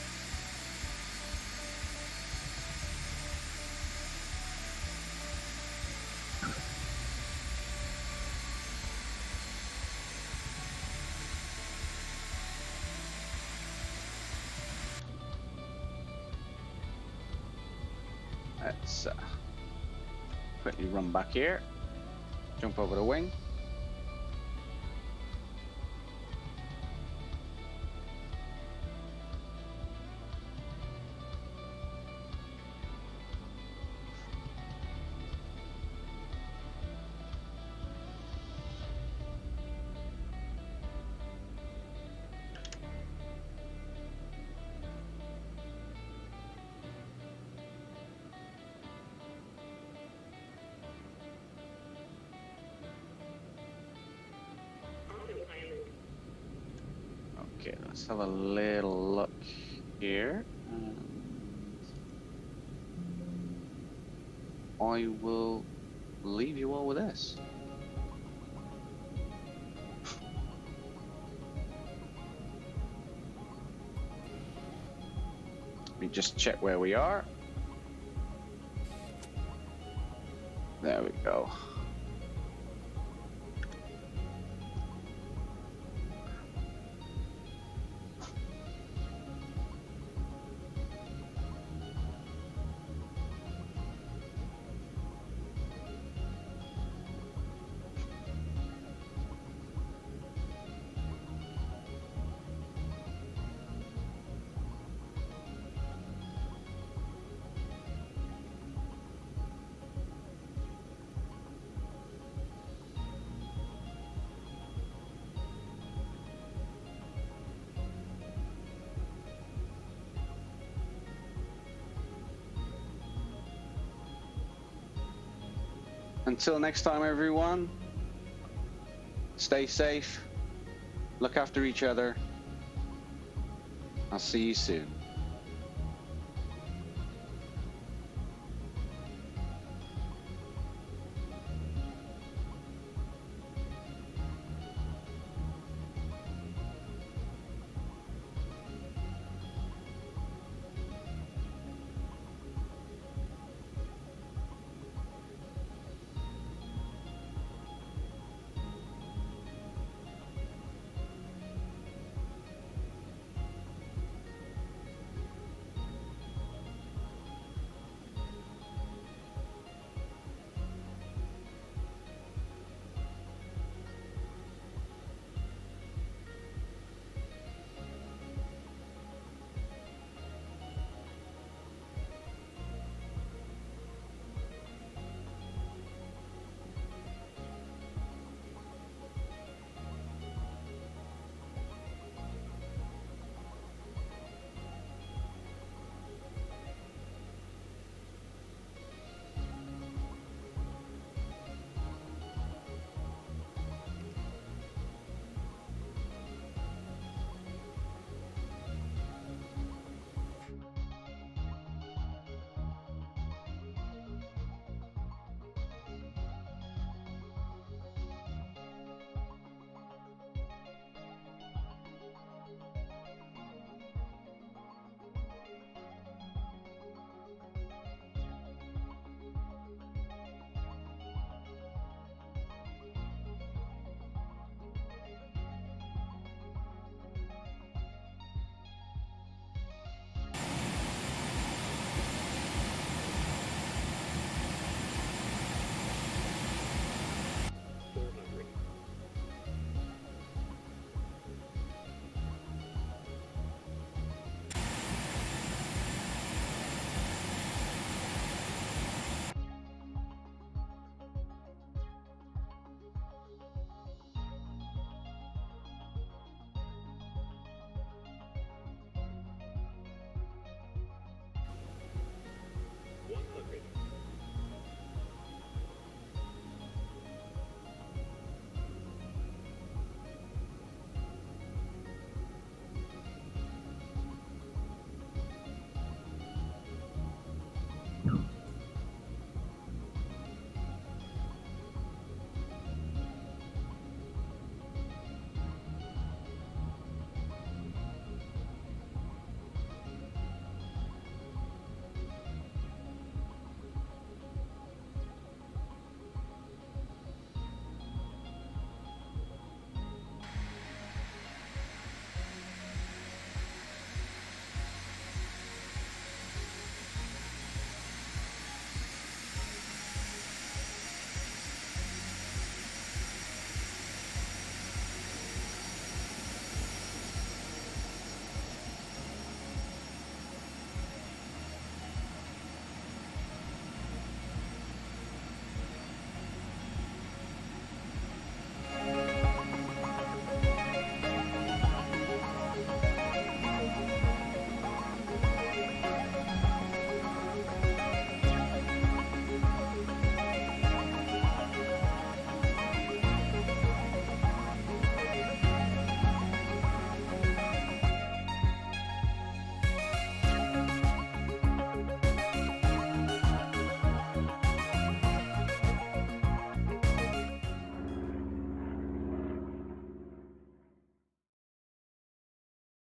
let's quickly run back here, jump over the wing. Okay, let's have a little look here. I will leave you all with this. Let me just check where we are. There we go. Until next time, everyone, stay safe, look after each other. I'll see you soon.